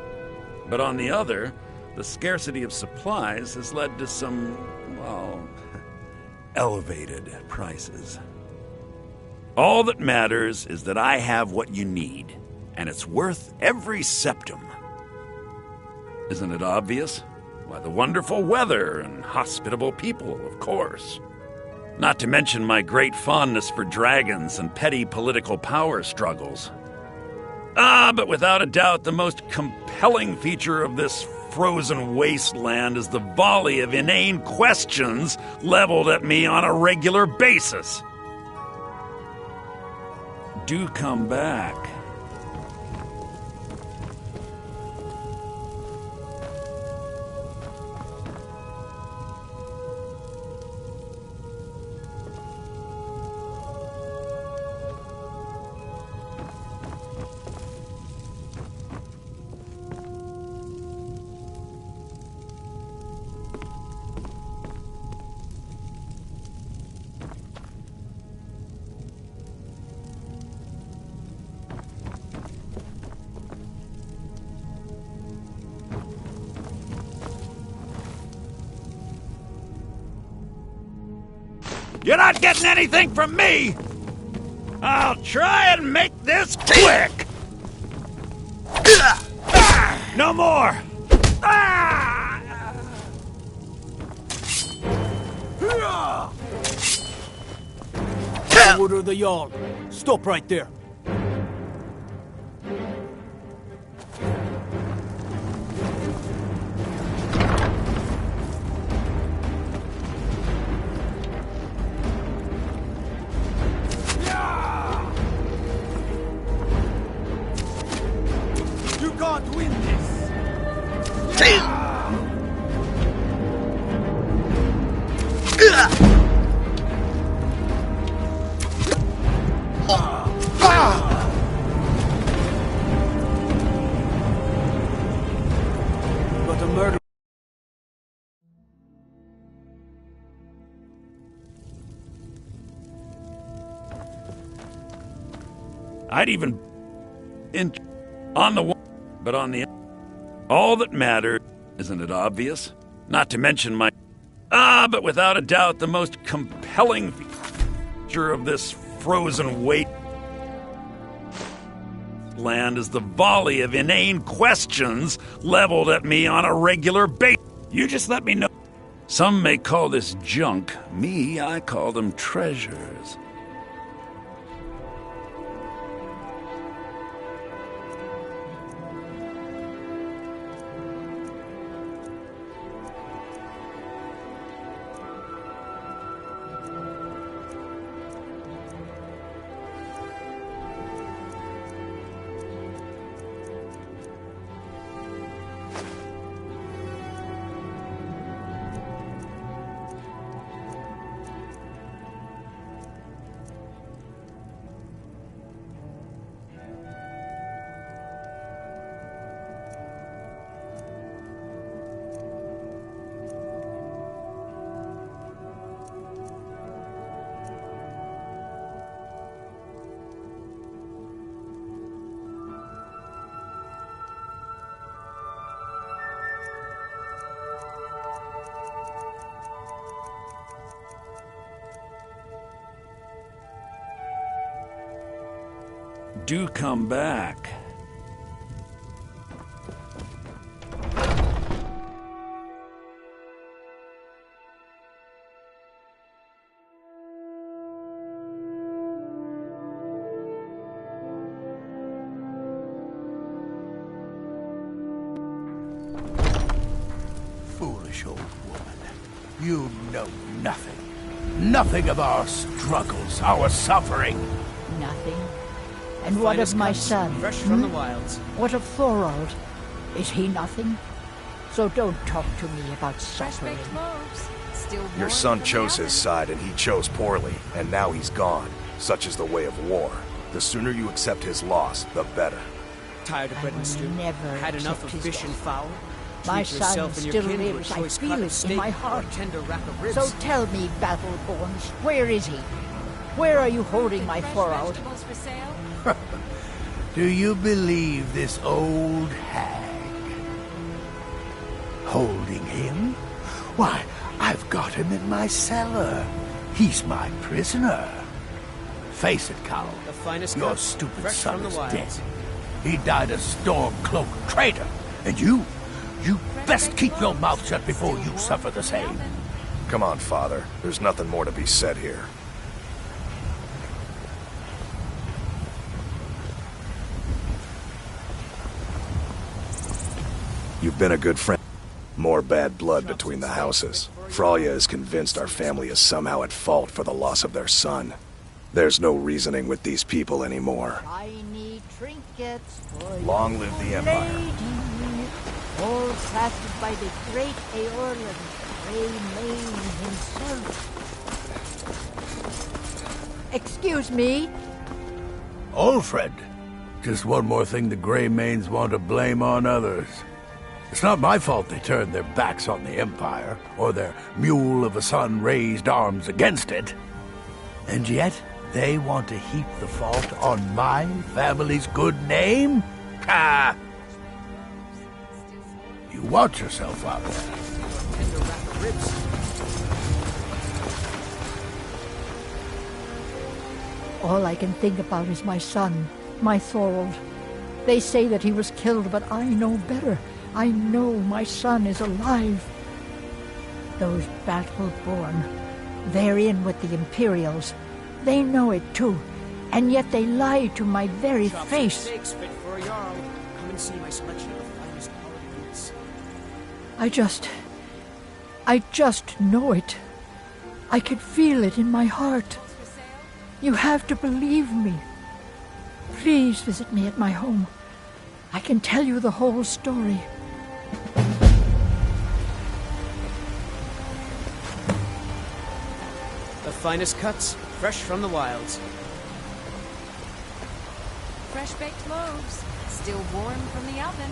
But on the other, the scarcity of supplies has led to some, well, elevated prices. All that matters is that I have what you need, and it's worth every septum. Isn't it obvious? Why, the wonderful weather and hospitable people, of course. Not to mention my great fondness for dragons and petty political power struggles. But without a doubt, the most compelling feature of this frozen wasteland is the volley of inane questions leveled at me on a regular basis. Do come back. You're not getting anything from me! I'll try and make this quick! No more! Order the Jarl. Stop right there. You can't win this. But a murder. I'd even on the one, but on the all that matters, isn't it obvious? Not to mention my but without a doubt the most compelling feature of this frozen wasteland is the volley of inane questions leveled at me on a regular basis. You just let me know. Some may call this junk. Me, I call them treasures. Do come back. Foolish old woman. You know nothing. Nothing of our struggles, our suffering. Nothing. And what of my son? Fresh from the wilds. What of Thorold? Is he nothing? So don't talk to me about suffering. Your son chose his side and he chose poorly, and now he's gone. Such is the way of war. The sooner you accept his loss, the better. Tired of bread and stew? Never Had enough of accept fish his and fowl? My Treat son yourself and your still kin to a lives. I choice feel cut of it in steak my or a heart. tender rack of ribs. So tell me, Battleborns, where is he? Where are you holding my Thorold? Do you believe this old hag? Holding him? Why, I've got him in my cellar. He's my prisoner. Face it, Carl. The finest Your cut, stupid fresh son from the is wilds. dead. He died a storm-cloaked traitor. And you best keep your mouth shut before you suffer the same. Come on, Father. There's nothing more to be said here. You've been a good friend. More bad blood between the houses. Fralya is convinced our family is somehow at fault for the loss of their son. There's no reasoning with these people anymore. Shiny trinkets for Long live the Empire. lady, all crafted by the great Eorlund, Greymane himself. Excuse me? Alfred. Just one more thing the Greymanes want to blame on others. It's not my fault they turned their backs on the Empire, or their mule of a son raised arms against it. And yet, they want to heap the fault on my family's good name? Ha! You watch yourself out there. All I can think about is my son, my Thorold. They say that he was killed, but I know better. I know my son is alive. Those Battleborn, they're in with the Imperials. They know it too, and yet they lie to my very face. Steaks fit for a jarl. Come and see my selection of the finest quality meats. I just know it. I can feel it in my heart. You have to believe me. Please visit me at my home. I can tell you the whole story. The finest cuts, fresh from the wilds. Fresh baked loaves, still warm from the oven.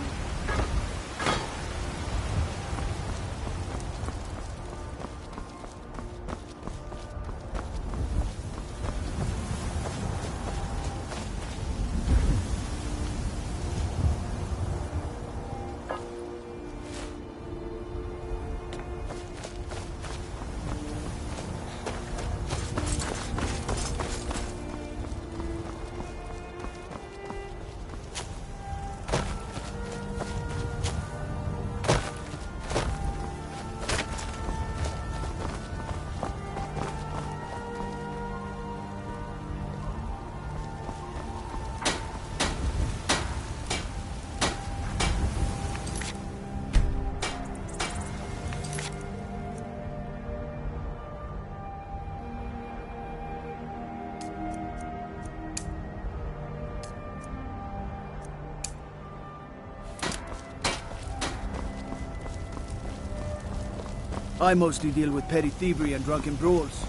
I mostly deal with petty thievery and drunken brawls.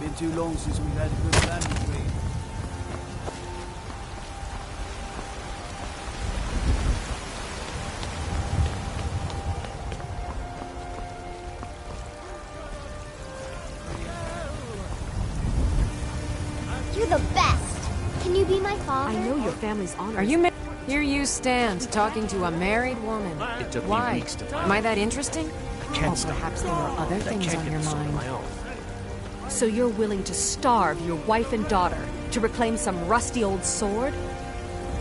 Been too long since we had a good landing trade. You're the best. Can you be my father? I know your family's honor. Are you Here you stand, talking to a married woman. It took Why? me weeks to find Am I that interesting? can't Oh, stop. perhaps there were other things can't on get your this on mind. my own. So you're willing to starve your wife and daughter to reclaim some rusty old sword?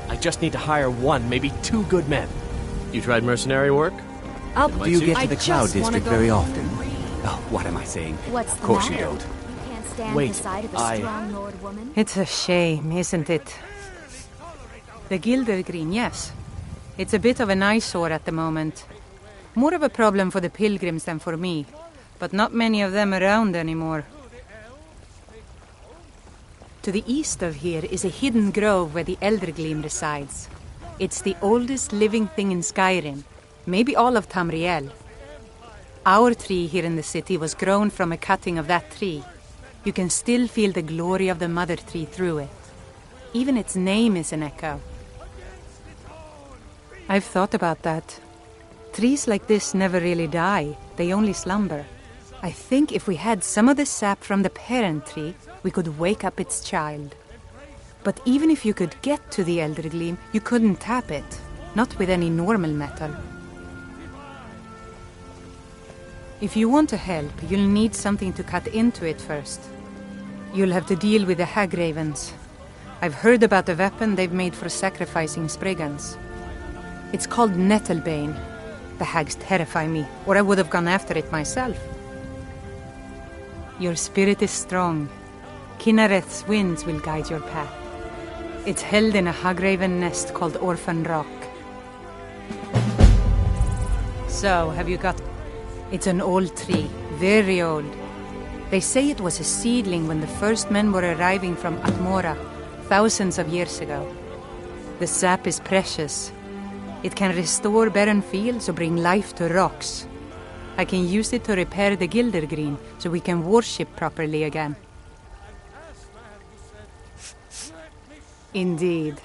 I just need to hire one, maybe two good men. You tried mercenary work? Do you get to the Cloud just wanna District go very home often? Oh, what am I saying? What's Of the course you matter? don't. You can't stand Wait, the sight of a I- strong lord woman? It's a shame, isn't it? The Gildergreen, yes. It's a bit of an eyesore at the moment. More of a problem for the pilgrims than for me, but not many of them around anymore. To the east of here is a hidden grove where the Eldergleam resides. It's the oldest living thing in Skyrim, maybe all of Tamriel. Our tree here in the city was grown from a cutting of that tree. You can still feel the glory of the mother tree through it. Even its name is an echo. I've thought about that. Trees like this never really die, they only slumber. I think if we had some of the sap from the parent tree, we could wake up its child. But even if you could get to the Eldergleam, you couldn't tap it, not with any normal metal. If you want to help, you'll need something to cut into it first. You'll have to deal with the Hagravens. I've heard about the weapon they've made for sacrificing Spriggans. It's called Nettlebane. The hags terrify me, or I would have gone after it myself. Your spirit is strong. Kinareth's winds will guide your path. It's held in a Hagraven nest called Orphan Rock. So, have you got... It's an old tree, very old. They say it was a seedling when the first men were arriving from Atmora, thousands of years ago. The sap is precious. It can restore barren fields or bring life to rocks. I can use it to repair the Gildergreen, so we can worship properly again. Indeed.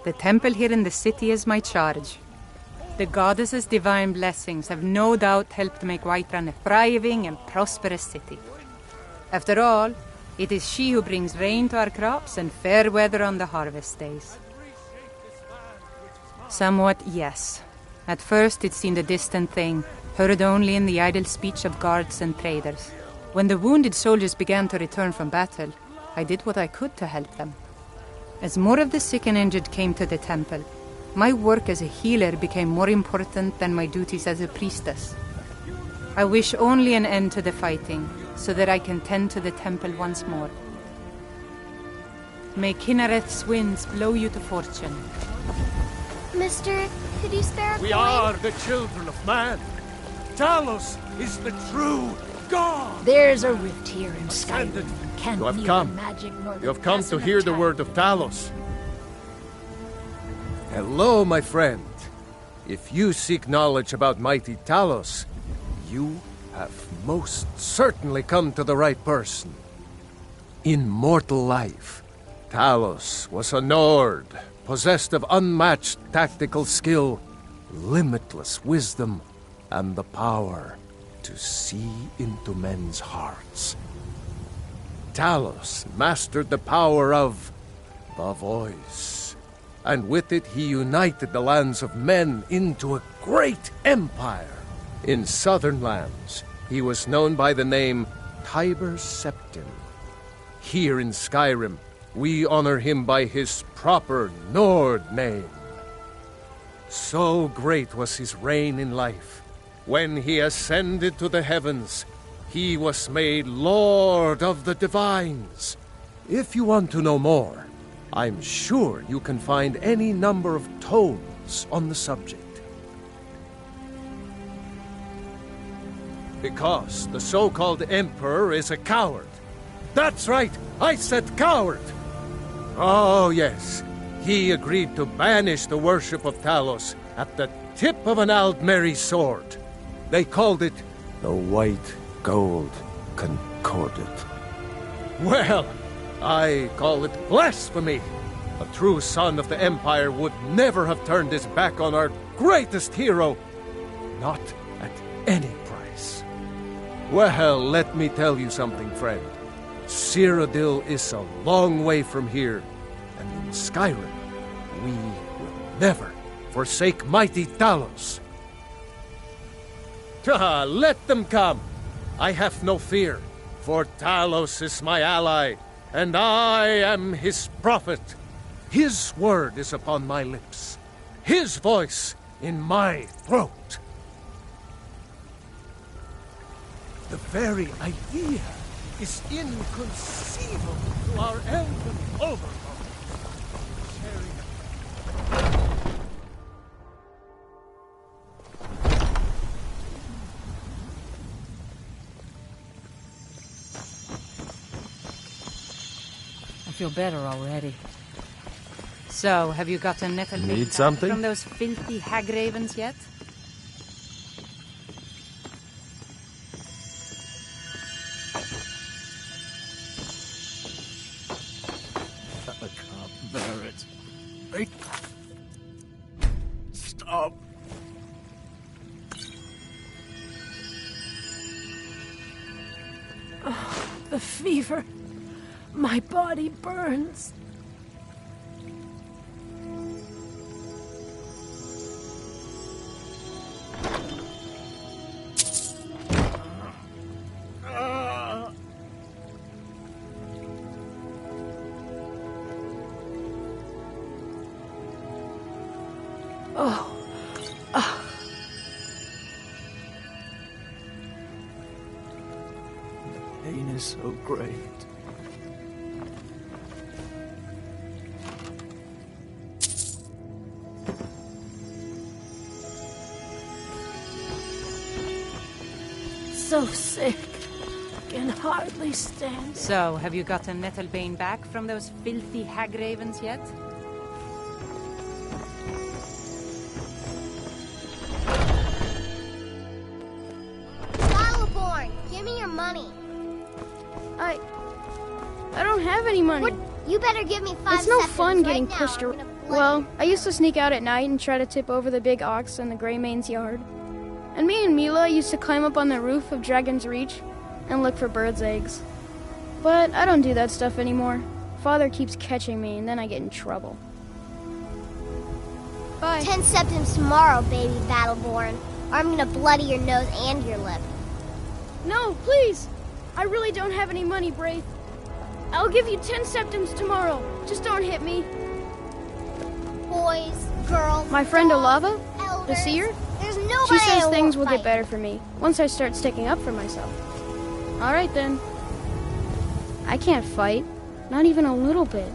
The temple here in the city is my charge. The goddess's divine blessings have no doubt helped make Whiterun a thriving and prosperous city. After all, it is she who brings rain to our crops and fair weather on the harvest days. Somewhat, yes. At first it seemed a distant thing, heard only in the idle speech of guards and traders. When the wounded soldiers began to return from battle, I did what I could to help them. As more of the sick and injured came to the temple, my work as a healer became more important than my duties as a priestess. I wish only an end to the fighting, so that I can tend to the temple once more. May Kinareth's winds blow you to fortune. Mister, could you spare a We coin? are the children of man. Talos is the true God. There's a rift here in Skyrim. Can't You have neither come. magic nor the You have come to presence hear of the time. word of Talos. Hello, my friend. If you seek knowledge about mighty Talos, you have most certainly come to the right person. In mortal life, Talos was a Nord, possessed of unmatched tactical skill, limitless wisdom, and the power to see into men's hearts. Talos mastered the power of the voice, and with it he united the lands of men into a great empire. In southern lands, he was known by the name Tiber Septim. Here in Skyrim, we honor him by his proper Nord name. So great was his reign in life. When he ascended to the heavens, he was made Lord of the Divines. If you want to know more, I'm sure you can find any number of tomes on the subject. Because the so-called Emperor is a coward. That's right, I said coward! Oh yes, he agreed to banish the worship of Talos at the tip of an Aldmeri sword. They called it the White gold concordat. Well, I call it blasphemy. A true son of the Empire would never have turned his back on our greatest hero. Not at any price. Well, let me tell you something, friend. Cyrodiil is a long way from here, and in Skyrim, we will never forsake mighty Talos. Let them come. I have no fear, for Talos is my ally, and I am his prophet. His word is upon my lips, his voice in my throat. The very idea is inconceivable to our elven overlords. I feel better already. So, have you gotten Nettle Need something? from those filthy hag ravens yet? I can't bear it. Wait. Stop. Oh, the fever. My body burns. The pain is so great. So sick. Can hardly stand. So, have you gotten Nettlebane back from those filthy hag ravens yet? Battleborn, give me your money. I don't have any money. What? You better give me 5 It's no seconds fun getting right pushed now. around. Well, I used to sneak out at night and try to tip over the big ox in the Greymane's yard. And me and Mila used to climb up on the roof of Dragon's Reach and look for birds' eggs. But I don't do that stuff anymore. Father keeps catching me, and then I get in trouble. Bye. 10 septims tomorrow, baby Battleborn, or I'm gonna bloody your nose and your lip. No, please! I really don't have any money, Braith. I'll give you 10 septims tomorrow. Just don't hit me. Boys, girls, My friend Olava, the elders, seer, there's nobody she says I things will won't get better for me once I start sticking up for myself. All right, then. I can't fight. Not even a little bit.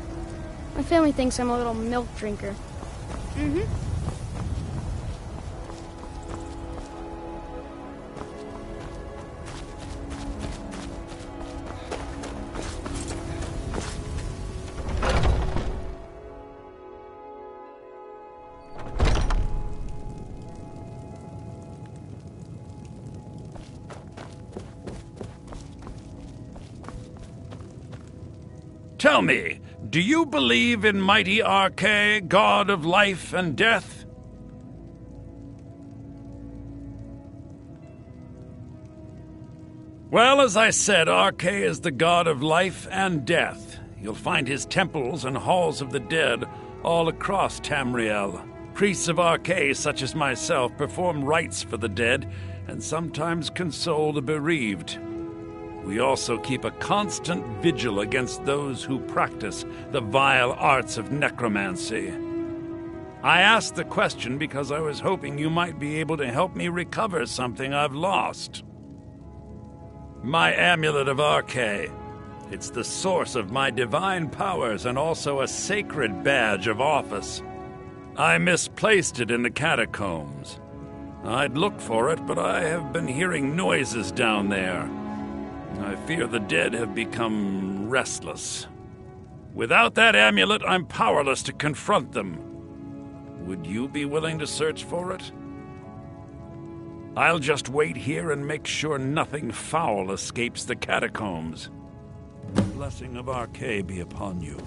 My family thinks I'm a little milk drinker. Mm-hmm. Tell me, do you believe in mighty Arche, god of life and death? Well, as I said, Arche is the god of life and death. You'll find his temples and halls of the dead all across Tamriel. Priests of Arche, such as myself, perform rites for the dead and sometimes console the bereaved. We also keep a constant vigil against those who practice the vile arts of necromancy. I asked the question because I was hoping you might be able to help me recover something I've lost. My amulet of Arche. It's the source of my divine powers and also a sacred badge of office. I misplaced it in the catacombs. I'd looked for it, but I have been hearing noises down there. I fear the dead have become restless. Without that amulet, I'm powerless to confront them. Would you be willing to search for it? I'll just wait here and make sure nothing foul escapes the catacombs. The blessing of Archay be upon you.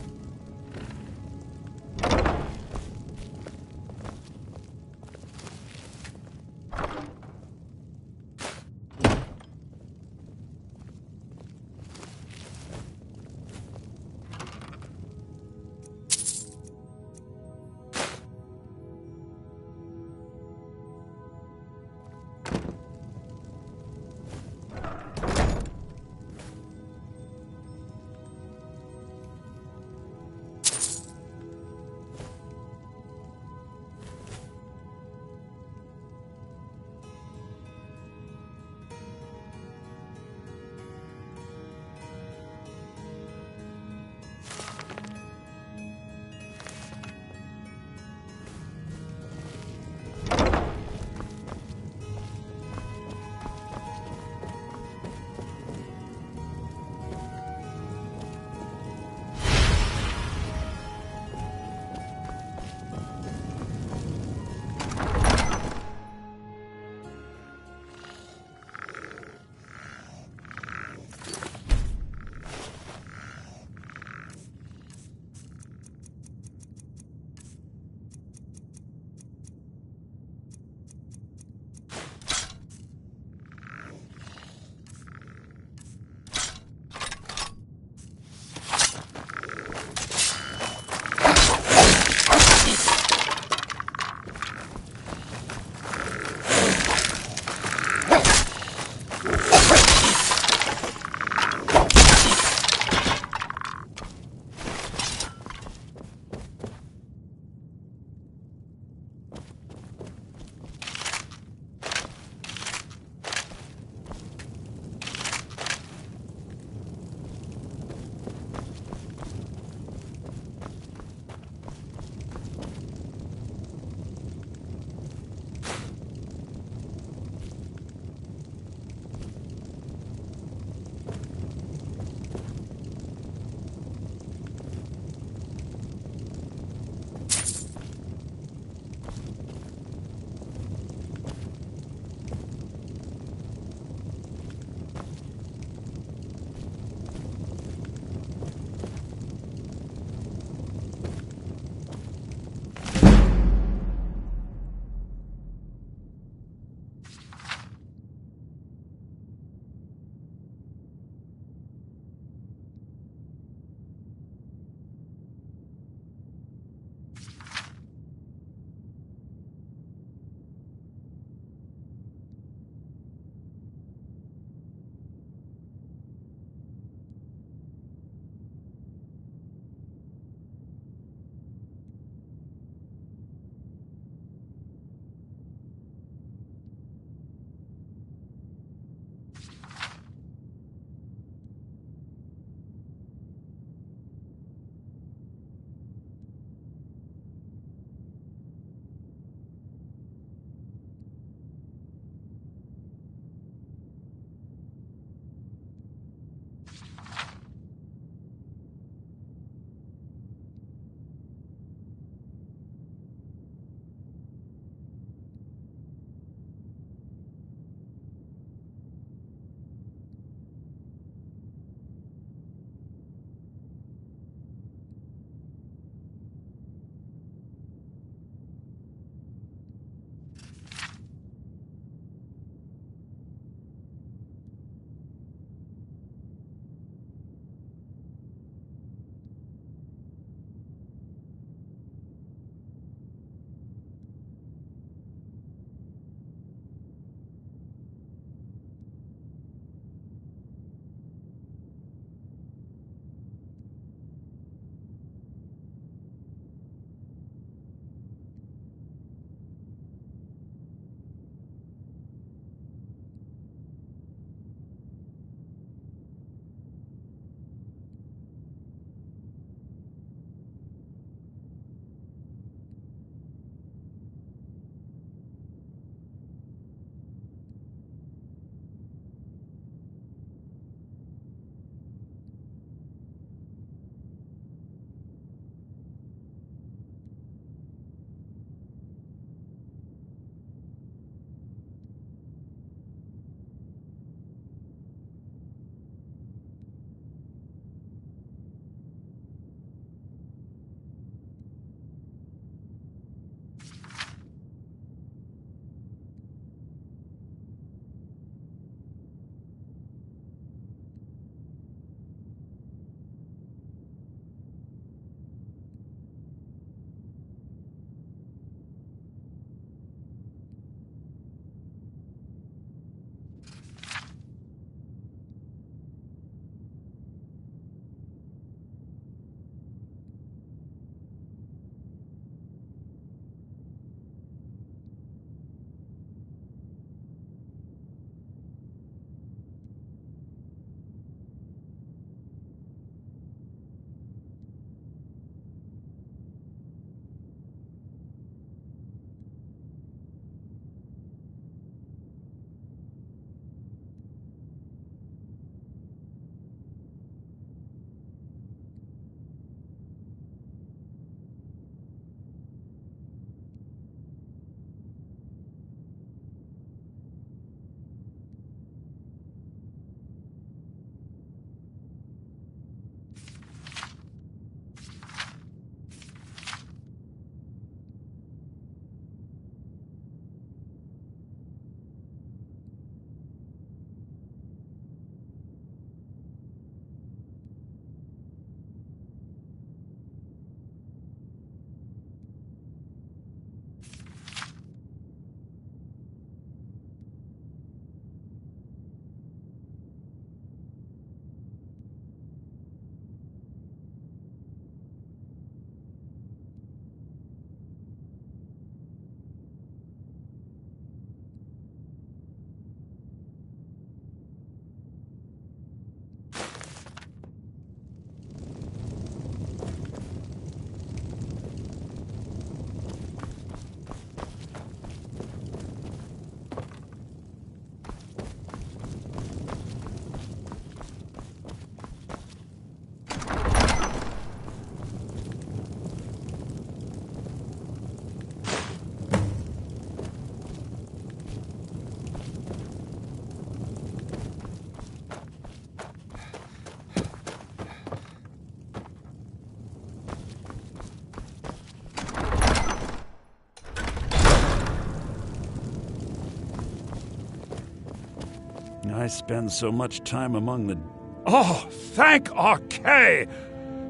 I spend so much time among the... Oh, thank Archay!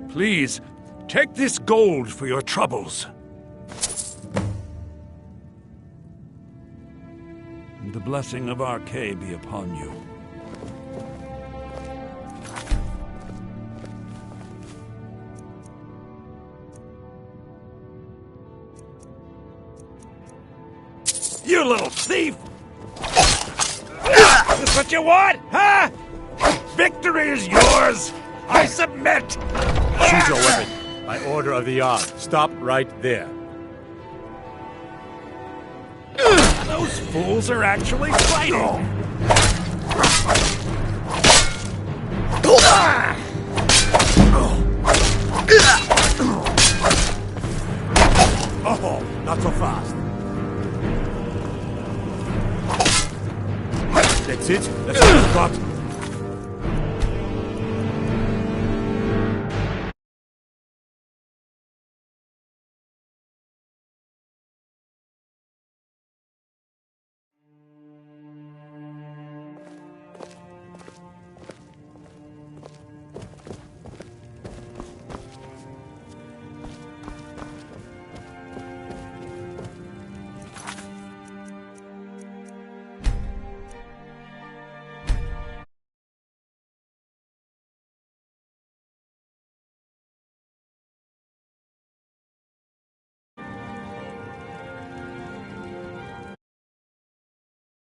Please, take this gold for your troubles. The blessing of Archay be upon you. You little thief! Is this what you want, huh? Victory is yours! I submit! Choose your weapon. By order of the Yard. Stop right there. Those fools are actually fighting! Oh, not so fast. That's it? That's what you've got?